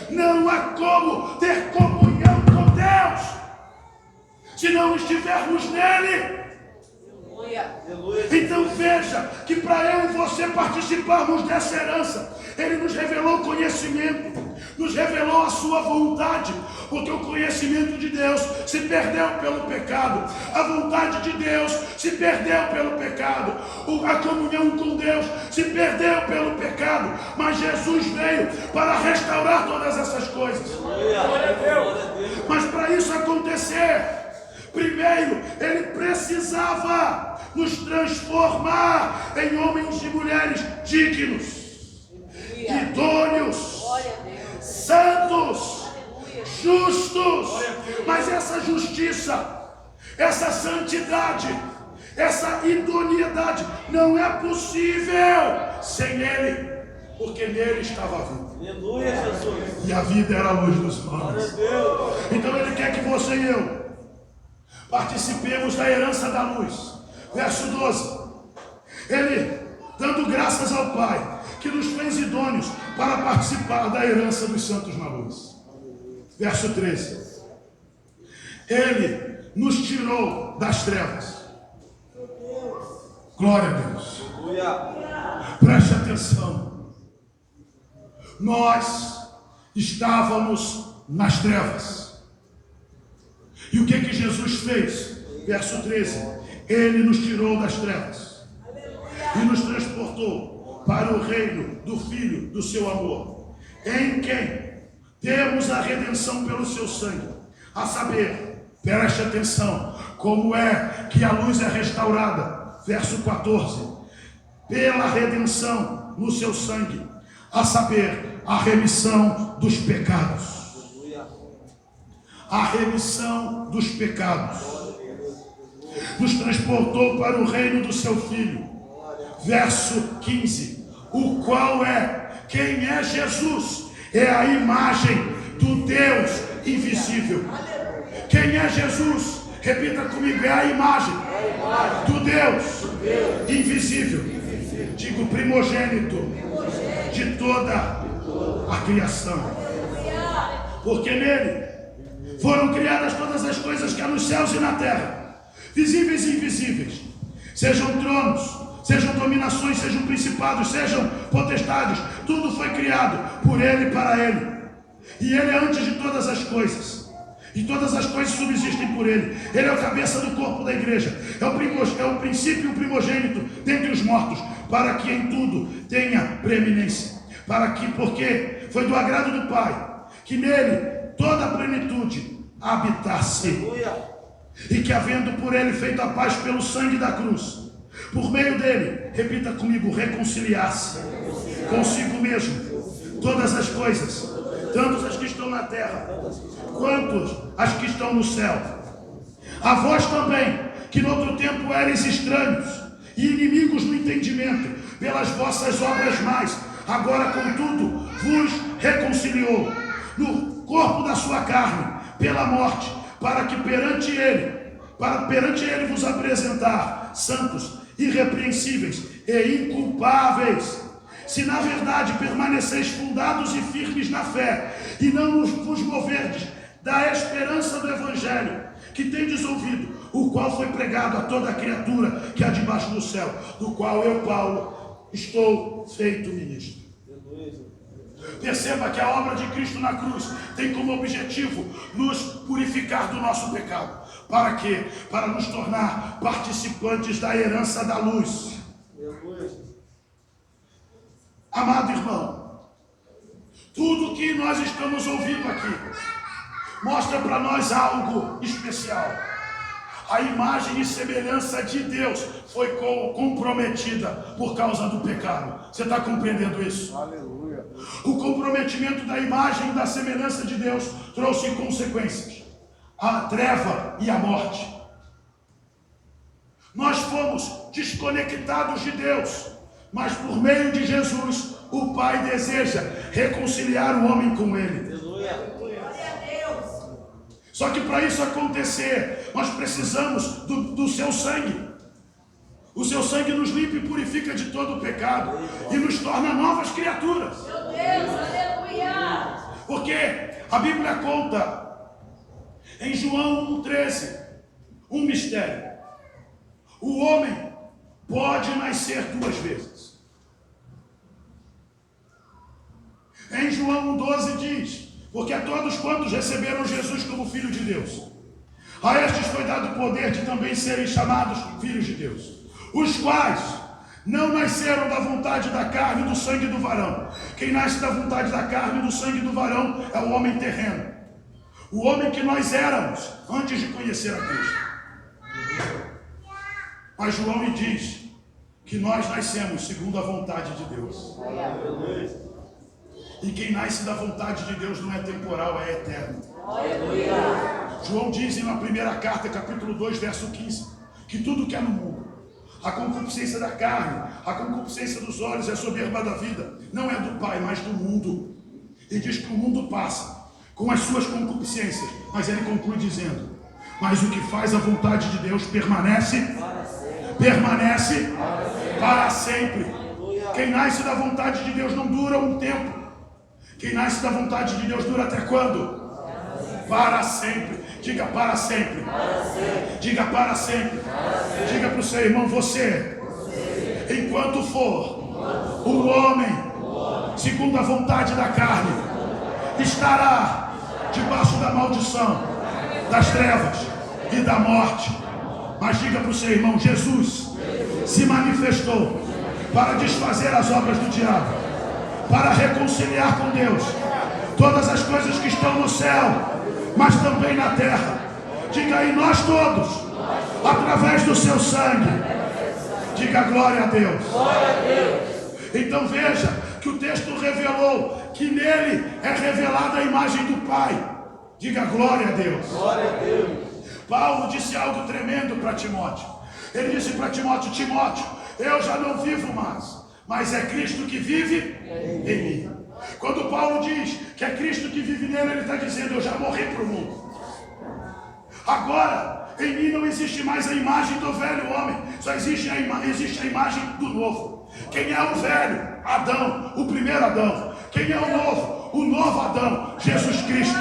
Não há como ter comunhão com Deus se não estivermos nele. Então veja que para eu e você participarmos dessa herança, ele nos revelou conhecimento, nos revelou a sua vontade, porque o conhecimento de Deus se perdeu pelo pecado, a vontade de Deus se perdeu pelo pecado, a comunhão com Deus se perdeu pelo pecado, mas Jesus veio para restaurar todas essas coisas. Mas para isso acontecer, primeiro, ele precisava nos transformar em homens e mulheres dignos, idôneos, santos, justos. Mas essa justiça, essa santidade, essa idoneidade não é possível sem ele, porque nele estava a vida.
Aleluia, Jesus.
E a vida era a luz dos homens. Então ele quer que você e eu participemos da herança da luz. Verso 12. Ele, dando graças ao Pai, que nos fez idôneos para participar da herança dos santos na luz. Verso 13. Ele nos tirou das trevas. Glória a Deus. Preste atenção. Nós estávamos nas trevas. E o que Jesus fez? Verso 13. Ele nos tirou das trevas e nos transportou para o reino do Filho do seu amor, em quem temos a redenção pelo seu sangue, a saber, preste atenção, como é que a luz é restaurada. Verso 14. Pela redenção no seu sangue, a saber, a remissão dos pecados. A remissão dos pecados. Nos transportou para o reino do seu Filho. Verso 15. O qual é, quem é Jesus? É a imagem do Deus invisível. Quem é Jesus? Repita comigo, é a imagem do Deus invisível. Digo, primogênito de toda a criação. Porque nele foram criadas todas as coisas que há nos céus e na terra, visíveis e invisíveis, sejam tronos, sejam dominações, sejam principados, sejam potestades, tudo foi criado por ele e para ele. E ele é antes de todas as coisas, e todas as coisas subsistem por ele. Ele é o cabeça do corpo da igreja, é o princípio e o primogênito dentre os mortos, para que em tudo tenha preeminência, porque foi do agrado do Pai, que nele toda a plenitude habitasse. E que havendo por ele feito a paz pelo sangue da cruz, por meio dele, repita comigo, reconciliar-se consigo mesmo todas as coisas, tanto as que estão na terra, quanto as que estão no céu. A vós também, que no outro tempo erais estranhos e inimigos no entendimento, pelas vossas obras mais, agora contudo vos reconciliou no corpo da sua carne, pela morte, para perante ele vos apresentar santos, irrepreensíveis e inculpáveis, se na verdade permaneceis fundados e firmes na fé, e não vos moverdes da esperança do Evangelho, que tendes ouvido, o qual foi pregado a toda a criatura que há debaixo do céu, do qual eu, Paulo, estou feito ministro. Perceba que a obra de Cristo na cruz tem como objetivo nos purificar do nosso pecado. Para quê? Para nos tornar participantes da herança da luz. Amado irmão, tudo que nós estamos ouvindo aqui mostra para nós algo especial. A imagem e semelhança de Deus foi comprometida por causa do pecado. Você está compreendendo isso? Aleluia. O comprometimento da imagem e da semelhança de Deus trouxe consequências: a treva e a morte. Nós fomos desconectados de Deus Mas por meio de Jesus, o Pai deseja reconciliar o homem com Ele. Só que para isso acontecer, nós precisamos do seu sangue. O seu sangue nos limpa e purifica de todo o pecado e nos torna novas criaturas.
Meu Deus, aleluia!
Porque a Bíblia conta em João 1,13 um mistério. O homem pode nascer 2 vezes. Em João 1,12 diz: porque a todos quantos receberam Jesus como Filho de Deus, a estes foi dado o poder de também serem chamados filhos de Deus, os quais não nasceram da vontade da carne e do sangue do varão. Quem nasce da vontade da carne e do sangue do varão é o homem terreno, o homem que nós éramos antes de conhecer a Cristo. Mas João me diz que nós nascemos segundo a vontade de Deus. E quem nasce da vontade de Deus não é temporal, é eterno. João diz na primeira carta, capítulo 2, verso 15, que tudo que é no mundo, a concupiscência da carne, a concupiscência dos olhos, a soberba da vida, não é do Pai, mas do mundo. E diz que o mundo passa com as suas concupiscências, mas ele conclui dizendo: mas o que faz a vontade de Deus permanece para sempre. Quem nasce da vontade de Deus não dura um tempo. Quem nasce da vontade de Deus dura até quando? Para sempre. Diga para sempre. Diga para sempre. Diga para o seu irmão: você, enquanto for um homem segundo a vontade da carne, estará debaixo da maldição, das trevas e da morte. Mas diga para o seu irmão: Jesus se manifestou para desfazer as obras do diabo, para reconciliar com Deus todas as coisas que estão no céu, mas também na terra. Diga aí: nós todos, através do seu sangue. Diga glória a Deus. Então veja que o texto revelou que nele é revelada a imagem do Pai. Diga glória a Deus. Paulo disse algo tremendo para Timóteo. Ele disse para Timóteo: Timóteo, eu já não vivo mais, mas é Cristo que vive em mim. Quando Paulo diz que é Cristo que vive nele, ele está dizendo: eu já morri para o mundo. Agora, em mim não existe mais a imagem do velho homem, só existe a imagem do novo. Quem é o velho? Adão, o primeiro Adão. Quem é o novo? O novo Adão, Jesus Cristo.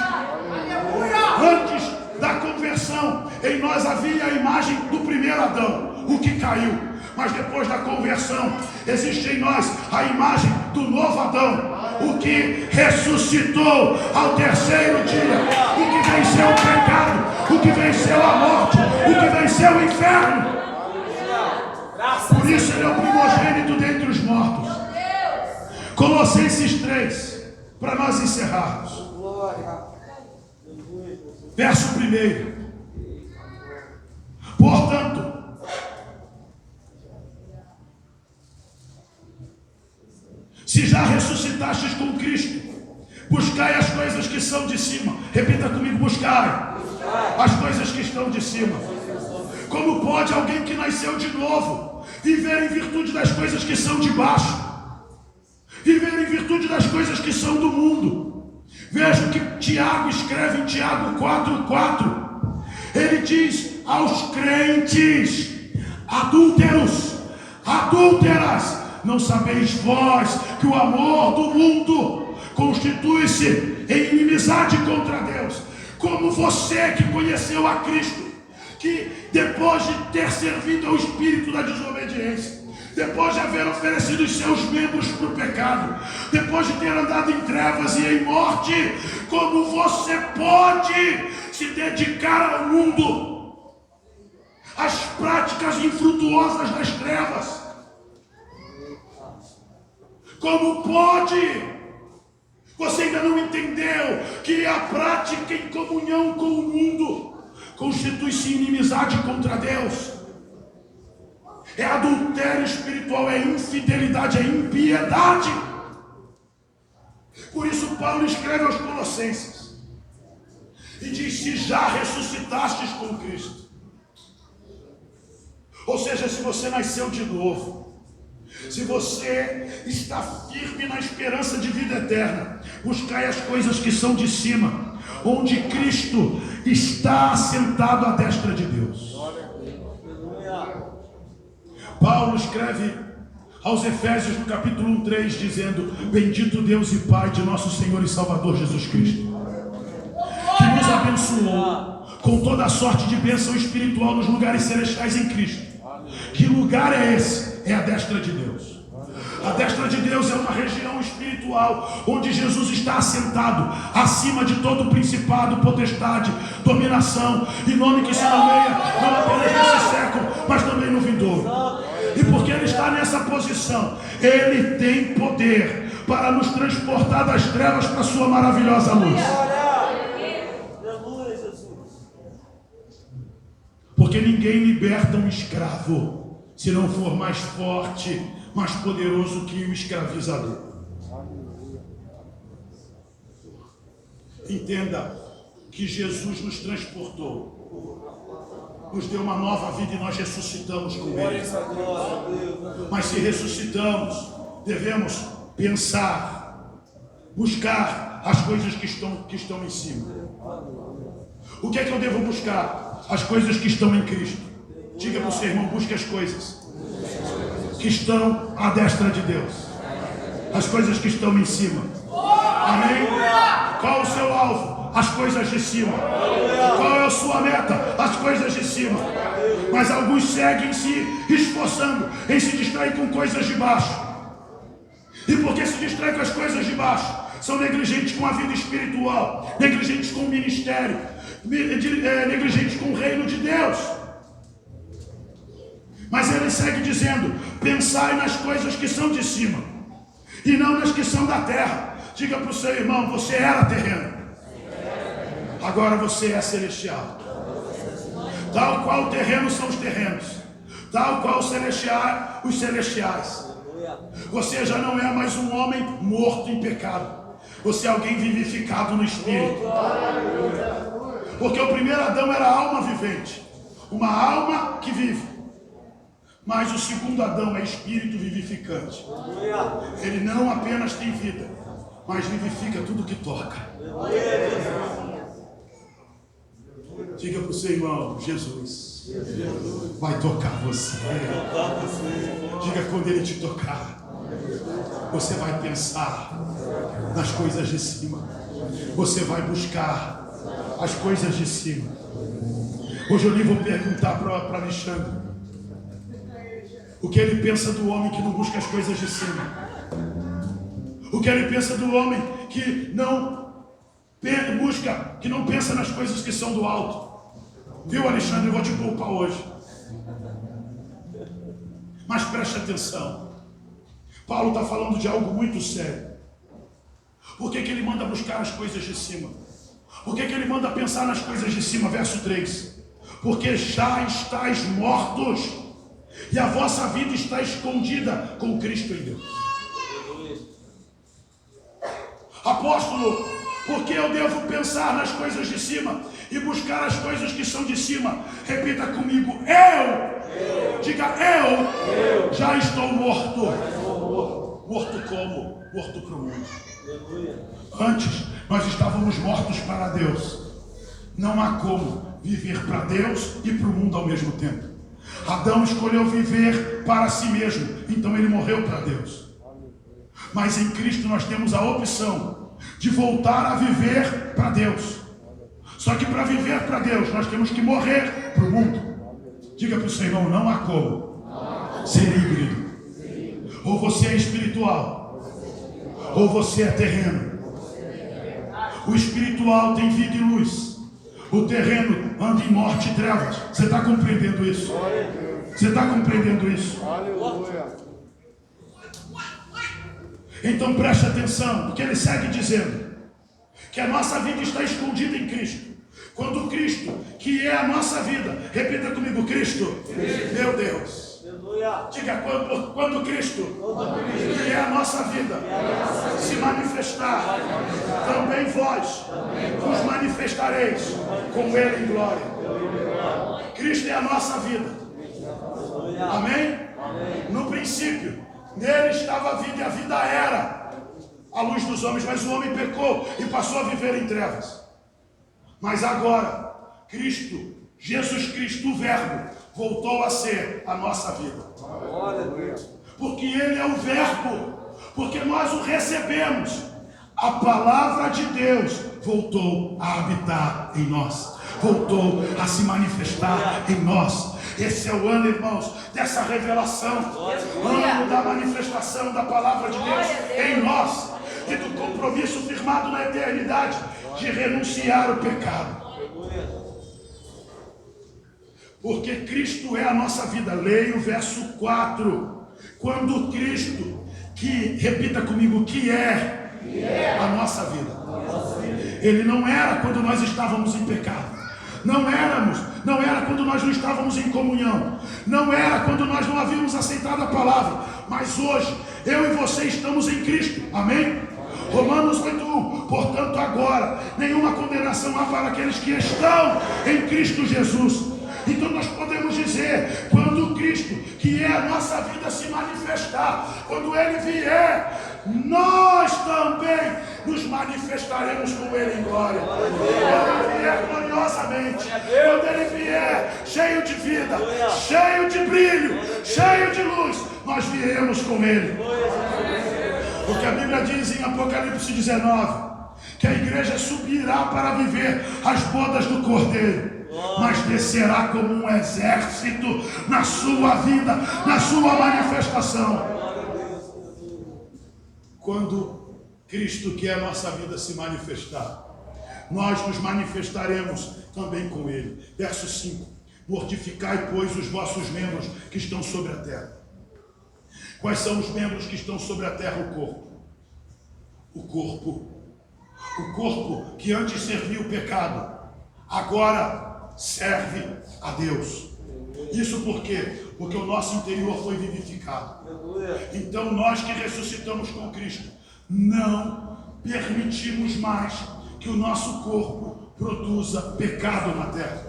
Antes da conversão, em nós havia a imagem do primeiro Adão, o que caiu. Mas depois da conversão, existe em nós a imagem do novo Adão, o que ressuscitou ao terceiro dia, o que venceu o pecado, o que venceu a morte, o que venceu o inferno. Por isso ele é o primogênito dentre os mortos. Colossenses 3, para nós encerrarmos. Verso 1. Portanto, se já ressuscitastes com Cristo, buscai as coisas que são de cima. Repita comigo: buscai as coisas que estão de cima. Como pode alguém que nasceu de novo viver em virtude das coisas que são de baixo? Viver em virtude das coisas que são do mundo. Veja o que Tiago escreve em Tiago 4:4. Ele diz aos crentes: adúlteros, adúlteras, não sabeis vós que o amor do mundo constitui-se em inimizade contra Deus? Como você que conheceu a Cristo, que depois de ter servido ao espírito da desobediência, depois de haver oferecido os seus membros para o pecado, depois de ter andado em trevas e em morte, como você pode se dedicar ao mundo, às práticas infrutuosas das trevas? Como pode? Você ainda não entendeu que a prática em comunhão com o mundo constitui-se em inimizade contra Deus? É adultério espiritual, é infidelidade, é impiedade. Por isso Paulo escreve aos Colossenses e diz: se já ressuscitastes com Cristo. Ou seja, se você nasceu de novo, Se você está firme na esperança de vida eterna, buscai as coisas que são de cima, onde Cristo está assentado à destra de Deus. Paulo escreve aos Efésios no capítulo 1:3, dizendo: bendito Deus e Pai de nosso Senhor e Salvador Jesus Cristo, que nos abençoou com toda a sorte de bênção espiritual nos lugares celestiais em Cristo. Que lugar é esse? É a destra de Deus. A destra de Deus é uma região espiritual onde Jesus está assentado acima de todo principado, potestade, dominação e nome que se nomeia não apenas nesse século, mas também no vindouro. E porque Ele está nessa posição, Ele tem poder para nos transportar das trevas para a sua maravilhosa luz. Porque ninguém liberta um escravo se não for mais forte, mais poderoso que o escravizador. Entenda que Jesus nos transportou, nos deu uma nova vida e nós ressuscitamos com Ele. Mas se ressuscitamos, devemos pensar, buscar as coisas que estão em cima. O que é que eu devo buscar? As coisas que estão em Cristo. Diga para o seu irmão: busque as coisas que estão à destra de Deus, as coisas que estão em cima. Amém? Qual o seu alvo? As coisas de cima. Qual é a sua meta? As coisas de cima. Mas alguns seguem se esforçando em se distrair com coisas de baixo. E porque se distraem com as coisas de baixo, são negligentes com a vida espiritual, negligentes com o ministério, negligentes com o reino de Deus. Mas ele segue dizendo: pensai nas coisas que são de cima e não nas que são da terra. Diga para o seu irmão: você era terreno, agora você é celestial. Tal qual o terreno são os terrenos, tal qual os celestiais. Você já não é mais um homem morto em pecado, você é alguém vivificado no Espírito. Porque o primeiro Adão era a alma vivente, uma alma que vive. Mas o segundo Adão é espírito vivificante. Ele não apenas tem vida, mas vivifica tudo que toca. Diga para o seu irmão: Jesus vai tocar você. Diga: quando Ele te tocar, você vai pensar nas coisas de cima. Você vai buscar as coisas de cima. Hoje eu nem vou perguntar para Alexandre o que ele pensa do homem que não busca as coisas de cima. O que ele pensa do homem que não busca, que não pensa nas coisas que são do alto. Viu, Alexandre? Eu vou te poupar hoje. Mas preste atenção. Paulo está falando de algo muito sério. Por que ele manda buscar as coisas de cima? Por que ele manda pensar nas coisas de cima? Verso 3. Porque já estáis mortos e a vossa vida está escondida com Cristo em Deus. Apóstolo, por que eu devo pensar nas coisas de cima e buscar as coisas que são de cima? Repita comigo: eu. Diga: eu já estou morto. Morto como? Morto para o mundo. Antes nós estávamos mortos para Deus. Não há como viver para Deus e para o mundo ao mesmo tempo. Adão escolheu viver para si mesmo, então ele morreu para Deus. Mas em Cristo nós temos a opção de voltar a viver para Deus. Só que para viver para Deus nós temos que morrer para o mundo. Diga para o seu irmão: não há como ser híbrido. Ou você é espiritual, ou você é terreno. O espiritual tem vida e luz, o terreno anda em morte e trevas. Você está compreendendo isso? Você está compreendendo isso? Então preste atenção, porque ele segue dizendo que a nossa vida está escondida em Cristo. Quando Cristo, que é a nossa vida, repita comigo: Cristo. Meu Deus. Diga: quando Cristo, que é a nossa vida, se manifestar, também vós vos manifestareis com Ele em glória. Cristo é a nossa vida. Amém? No princípio Nele estava a vida e a vida era a luz dos homens, mas o homem pecou e passou a viver em trevas. Mas agora, Cristo, Jesus Cristo, o Verbo, voltou a ser a nossa vida. Porque Ele é o Verbo, porque nós o recebemos. A palavra de Deus voltou a habitar em nós, voltou a se manifestar em nós. Esse é o ano, irmãos, dessa revelação, ano da manifestação da palavra de Deus em nós e do compromisso firmado na eternidade de renunciar o pecado. Porque Cristo é a nossa vida. Leia o verso 4. Quando Cristo, que, repita comigo, que é a nossa vida. Ele não era quando nós estávamos em pecado. Não era quando nós não estávamos em comunhão. Não era quando nós não havíamos aceitado a palavra. Mas hoje, eu e você estamos em Cristo. Amém? Romanos 8:1. Portanto, agora, nenhuma condenação há para aqueles que estão em Cristo Jesus. Então nós podemos dizer, quando Cristo, que é a nossa vida, se manifestar, quando Ele vier, nós também nos manifestaremos com Ele em glória. Quando Ele vier gloriosamente, quando Ele vier cheio de vida, cheio de brilho, cheio de luz, nós viremos com Ele. Porque a Bíblia diz em Apocalipse 19, que a igreja subirá para viver as bodas do Cordeiro, mas descerá como um exército na sua vida, na sua manifestação. Quando Cristo, que é a nossa vida, se manifestar, nós nos manifestaremos também com Ele. Verso 5. Mortificai, pois, os vossos membros que estão sobre a terra. Quais são os membros que estão sobre a terra? O corpo. O corpo que antes servia o pecado, agora serve a Deus. Isso por quê? Porque o nosso interior foi vivificado. Então nós que ressuscitamos com Cristo, não permitimos mais que o nosso corpo produza pecado na terra.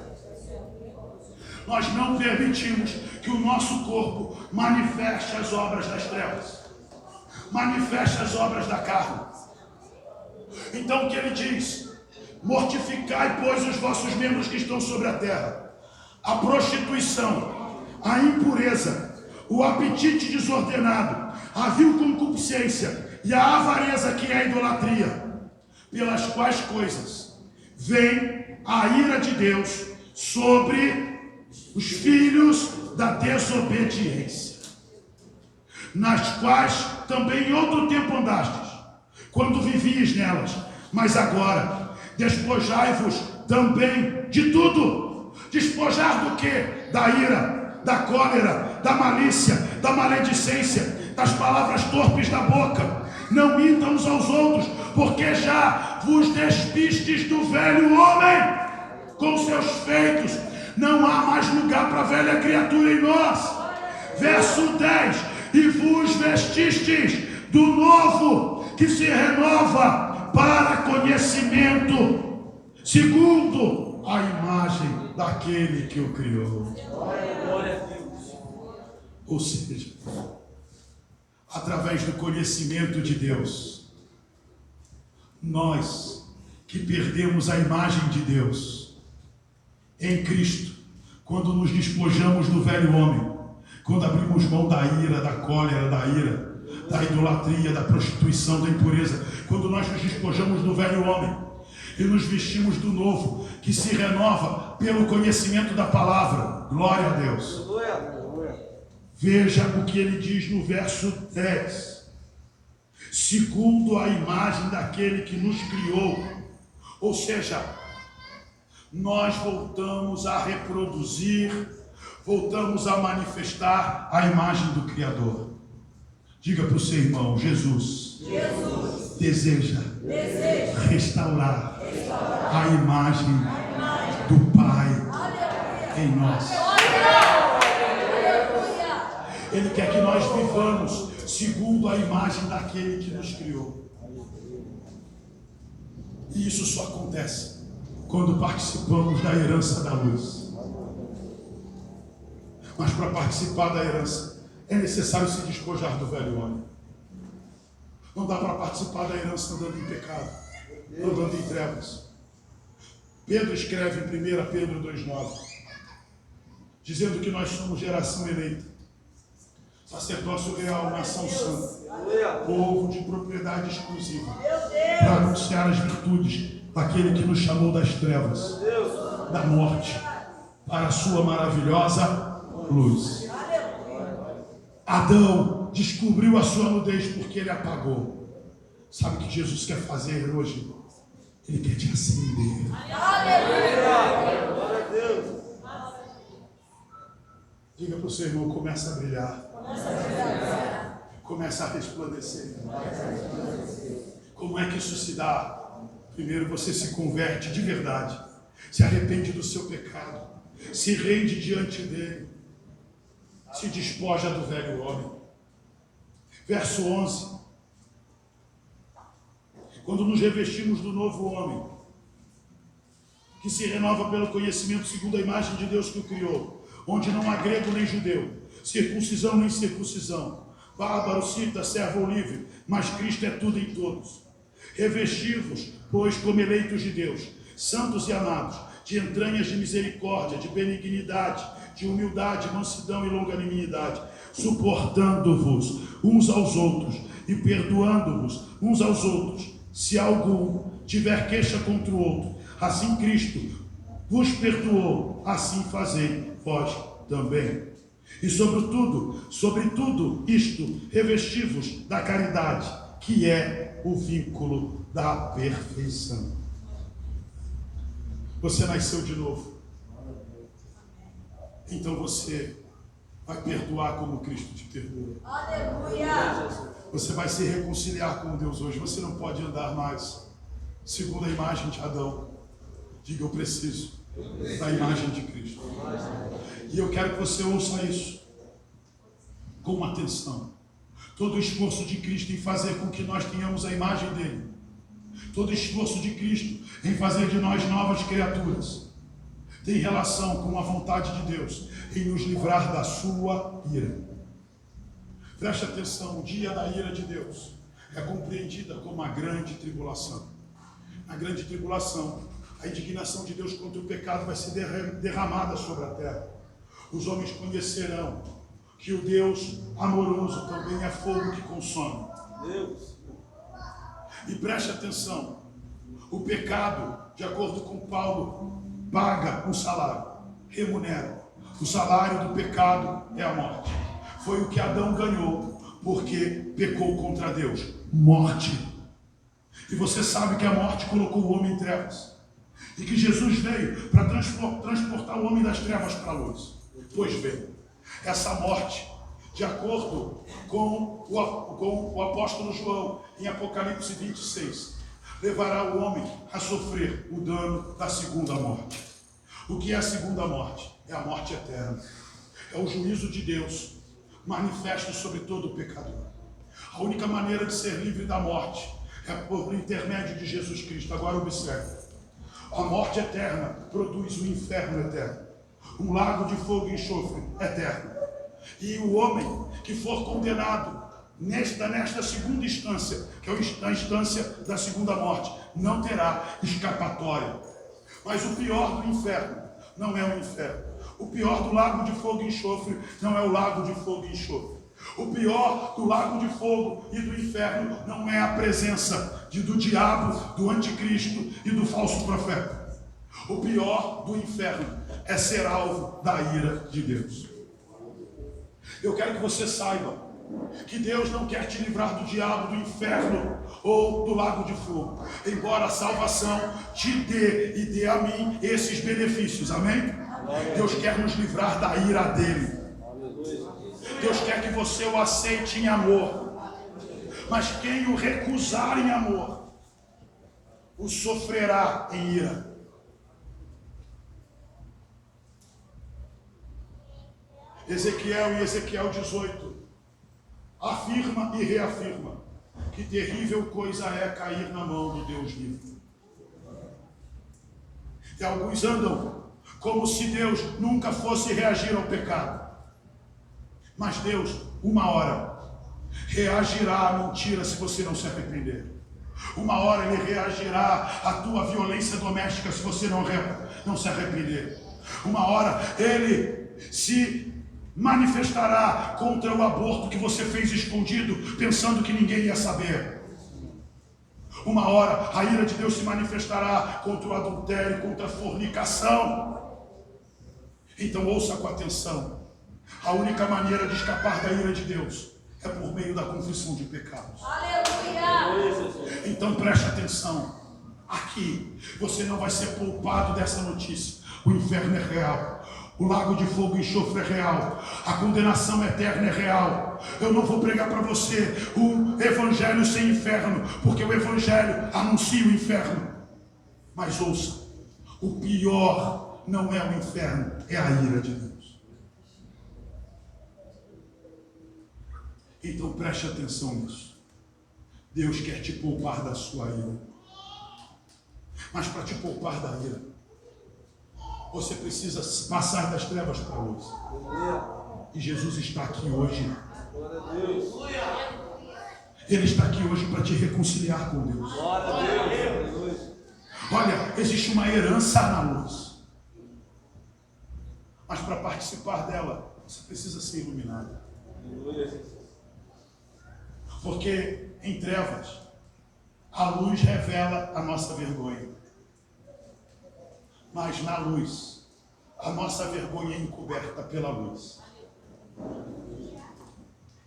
Nós não permitimos que o nosso corpo manifeste as obras das trevas, manifeste as obras da carne. Então o que ele diz? Mortificai, pois, os vossos membros que estão sobre a terra. A prostituição, a impureza, o apetite desordenado, a vil concupiscência e a avareza, que é a idolatria, pelas quais coisas vem a ira de Deus sobre os filhos da desobediência, nas quais também em outro tempo andastes, quando vivias nelas, mas agora despojai-vos também de tudo. Despojar do que? Da ira, da cólera, da malícia, da maledicência, das palavras torpes da boca. Não mintam uns aos outros, porque já vos despistes do velho homem com seus feitos. Não há mais lugar para a velha criatura em nós. Verso 10. E vos vestistes do novo, que se renova para conhecimento, segundo a imagem daquele que o criou. Ou seja, através do conhecimento de Deus, nós que perdemos a imagem de Deus em Cristo, quando nos despojamos do velho homem, quando abrimos mão da ira, da cólera, da idolatria, da prostituição, da impureza, quando nós nos despojamos do velho homem e nos vestimos do novo, que se renova pelo conhecimento da palavra. Glória a Deus. Veja o que ele diz no verso 10. Segundo a imagem daquele que nos criou. Ou seja, nós voltamos a reproduzir, voltamos a manifestar a imagem do Criador. Diga para o seu irmão, Jesus deseja restaurar a imagem do Pai em nós. Ele quer que nós vivamos segundo a imagem daquele que nos criou. E isso só acontece quando participamos da herança da luz. Mas para participar da herança, É necessário se despojar do velho homem. Não dá para participar da herança andando em pecado, andando em trevas. Pedro escreve em 1 Pedro 2,9, dizendo que nós somos geração eleita, sacerdócio real, nação santa, povo de propriedade exclusiva, para anunciar as virtudes daquele que nos chamou das trevas, da morte, para a sua maravilhosa luz. Adão descobriu a sua nudez porque ele apagou. Sabe o que Jesus quer fazer hoje? Ele quer te acender. Diga para o seu irmão, começa a brilhar. Começa a resplandecer. Como é que isso se dá? Primeiro você se converte de verdade, se arrepende do seu pecado, se rende diante dele, se despoja do velho homem. Verso 11. Quando nos revestimos do novo homem, que se renova pelo conhecimento segundo a imagem de Deus que o criou, onde não há grego nem judeu, circuncisão nem circuncisão, bárbaro, cita, servo ou livre, mas Cristo é tudo em todos. Revestivos, pois, como eleitos de Deus, santos e amados, de entranhas de misericórdia, de benignidade, de humildade, mansidão e longanimidade, suportando-vos uns aos outros e perdoando-vos uns aos outros, se algum tiver queixa contra o outro, assim Cristo vos perdoou, assim fazei vós também. E sobretudo isto, revestivos da caridade, que é o vínculo da perfeição. Você nasceu de novo. Então você vai perdoar como Cristo te perdoou.
Aleluia!
Você vai se reconciliar com Deus hoje. Você não pode andar mais segundo a imagem de Adão. Diga, eu preciso da imagem de Cristo. E eu quero que você ouça isso com atenção. Todo o esforço de Cristo em fazer com que nós tenhamos a imagem dele. Todo o esforço de Cristo em fazer de nós novas criaturas tem relação com a vontade de Deus em nos livrar da sua ira. Preste atenção, o dia da ira de Deus é compreendida como a grande tribulação. Na grande tribulação, a indignação de Deus contra o pecado vai ser derramada sobre a terra. Os homens conhecerão que o Deus amoroso também é fogo que consome.
Deus.
E preste atenção, o pecado, de acordo com Paulo, paga um salário, remunera. O salário do pecado é a morte. Foi o que Adão ganhou, porque pecou contra Deus. Morte. E você sabe que a morte colocou o homem em trevas. E que Jesus veio para transportar o homem das trevas para a luz. Pois bem, essa morte, de acordo com o apóstolo João, em Apocalipse 26, levará o homem a sofrer o dano da segunda morte. O que é a segunda morte? É a morte eterna. É o juízo de Deus manifesto sobre todo o pecador. A única maneira de ser livre da morte é por intermédio de Jesus Cristo. Agora observe. A morte eterna produz o inferno eterno. Um lago de fogo e enxofre eterno. E o homem que for condenado nesta segunda instância, que é a instância da segunda morte, não terá escapatória. Mas o pior do inferno não é o inferno. O pior do lago de fogo e enxofre não é o lago de fogo e enxofre. O pior do lago de fogo e do inferno não é a presença do diabo, do anticristo e do falso profeta. O pior do inferno é ser alvo da ira de Deus. Eu quero que você saiba que Deus não quer te livrar do diabo, do inferno ou do lago de fogo, embora a salvação te dê e dê a mim esses benefícios, amém? Deus quer nos livrar da ira dele. Deus quer que você o aceite em amor, mas quem o recusar em amor, o sofrerá em ira. Ezequiel e Ezequiel 18 afirma e reafirma que terrível coisa é cair na mão do Deus vivo. E alguns andam como se Deus nunca fosse reagir ao pecado. Mas Deus uma hora, reagirá à mentira se você não se arrepender. Uma hora ele reagirá à tua violência doméstica se você não se arrepender. Uma hora ele se manifestará contra o aborto que você fez escondido, pensando que ninguém ia saber. Uma hora a ira de Deus se manifestará contra o adultério, contra a fornicação. Então ouça com atenção. A única maneira de escapar da ira de Deus é por meio da confissão de pecados.
Aleluia!
Então preste atenção. Aqui você não vai ser poupado dessa notícia. O inferno é real. O lago de fogo e enxofre é real. A condenação eterna é real. Eu não vou pregar para você o evangelho sem inferno, porque o evangelho anuncia o inferno. Mas ouça, o pior não é o inferno, é a ira de Deus. Então preste atenção nisso. Deus quer te poupar da sua ira. Mas para te poupar da ira, você precisa passar das trevas para a luz. E Jesus está aqui hoje. Ele está aqui hoje para te reconciliar com Deus. Olha, existe uma herança na luz. Mas para participar dela, você precisa ser iluminado. Porque em trevas, a luz revela a nossa vergonha. Mas na luz, a nossa vergonha é encoberta pela luz.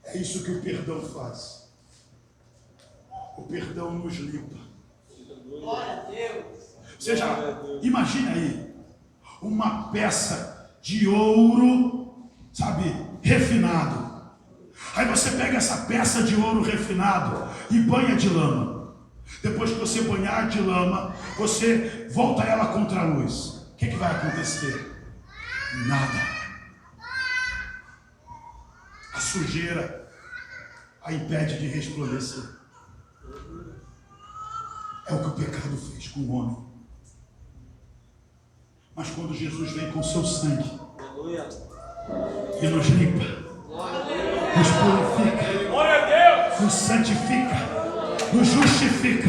É isso que o perdão faz. O perdão nos limpa.
Glória a Deus!
Você já imagina aí uma peça de ouro, sabe, refinado. Aí você pega essa peça de ouro refinado e banha de lama. Depois que você banhar de lama, você volta ela contra a luz. O que vai acontecer? Nada. A sujeira a impede de resplandecer. É o que o pecado fez com o homem. Mas quando Jesus vem com seu sangue e nos limpa, nos purifica, nos santifica, nos justifica,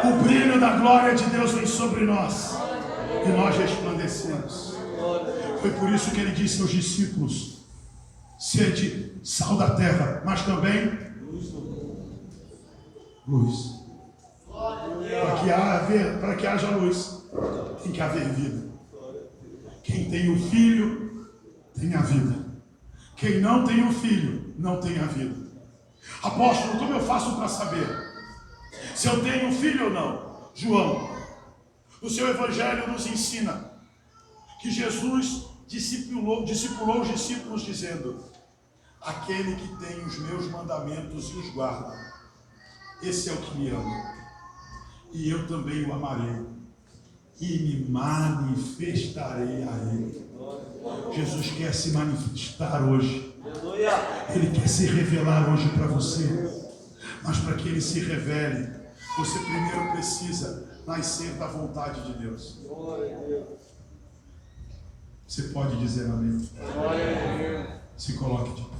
o brilho da glória de Deus vem sobre nós e nós resplandecemos. Foi por isso que ele disse aos discípulos: sede sal da terra, mas também luz. Para que haja luz, tem que haver vida. Quem tem o filho tem a vida. Quem não tem o filho não tem a vida. Apóstolo, como eu faço para saber se eu tenho filho ou não? João, o seu evangelho nos ensina que Jesus discipulou os discípulos dizendo: aquele que tem os meus mandamentos e os guarda, esse é o que me ama, e eu também o amarei e me manifestarei a ele. Jesus quer se manifestar hoje. Ele quer se revelar hoje para você. Mas para que ele se revele, você primeiro precisa nascer da vontade de Deus. Você pode dizer amém? Se coloque de pé.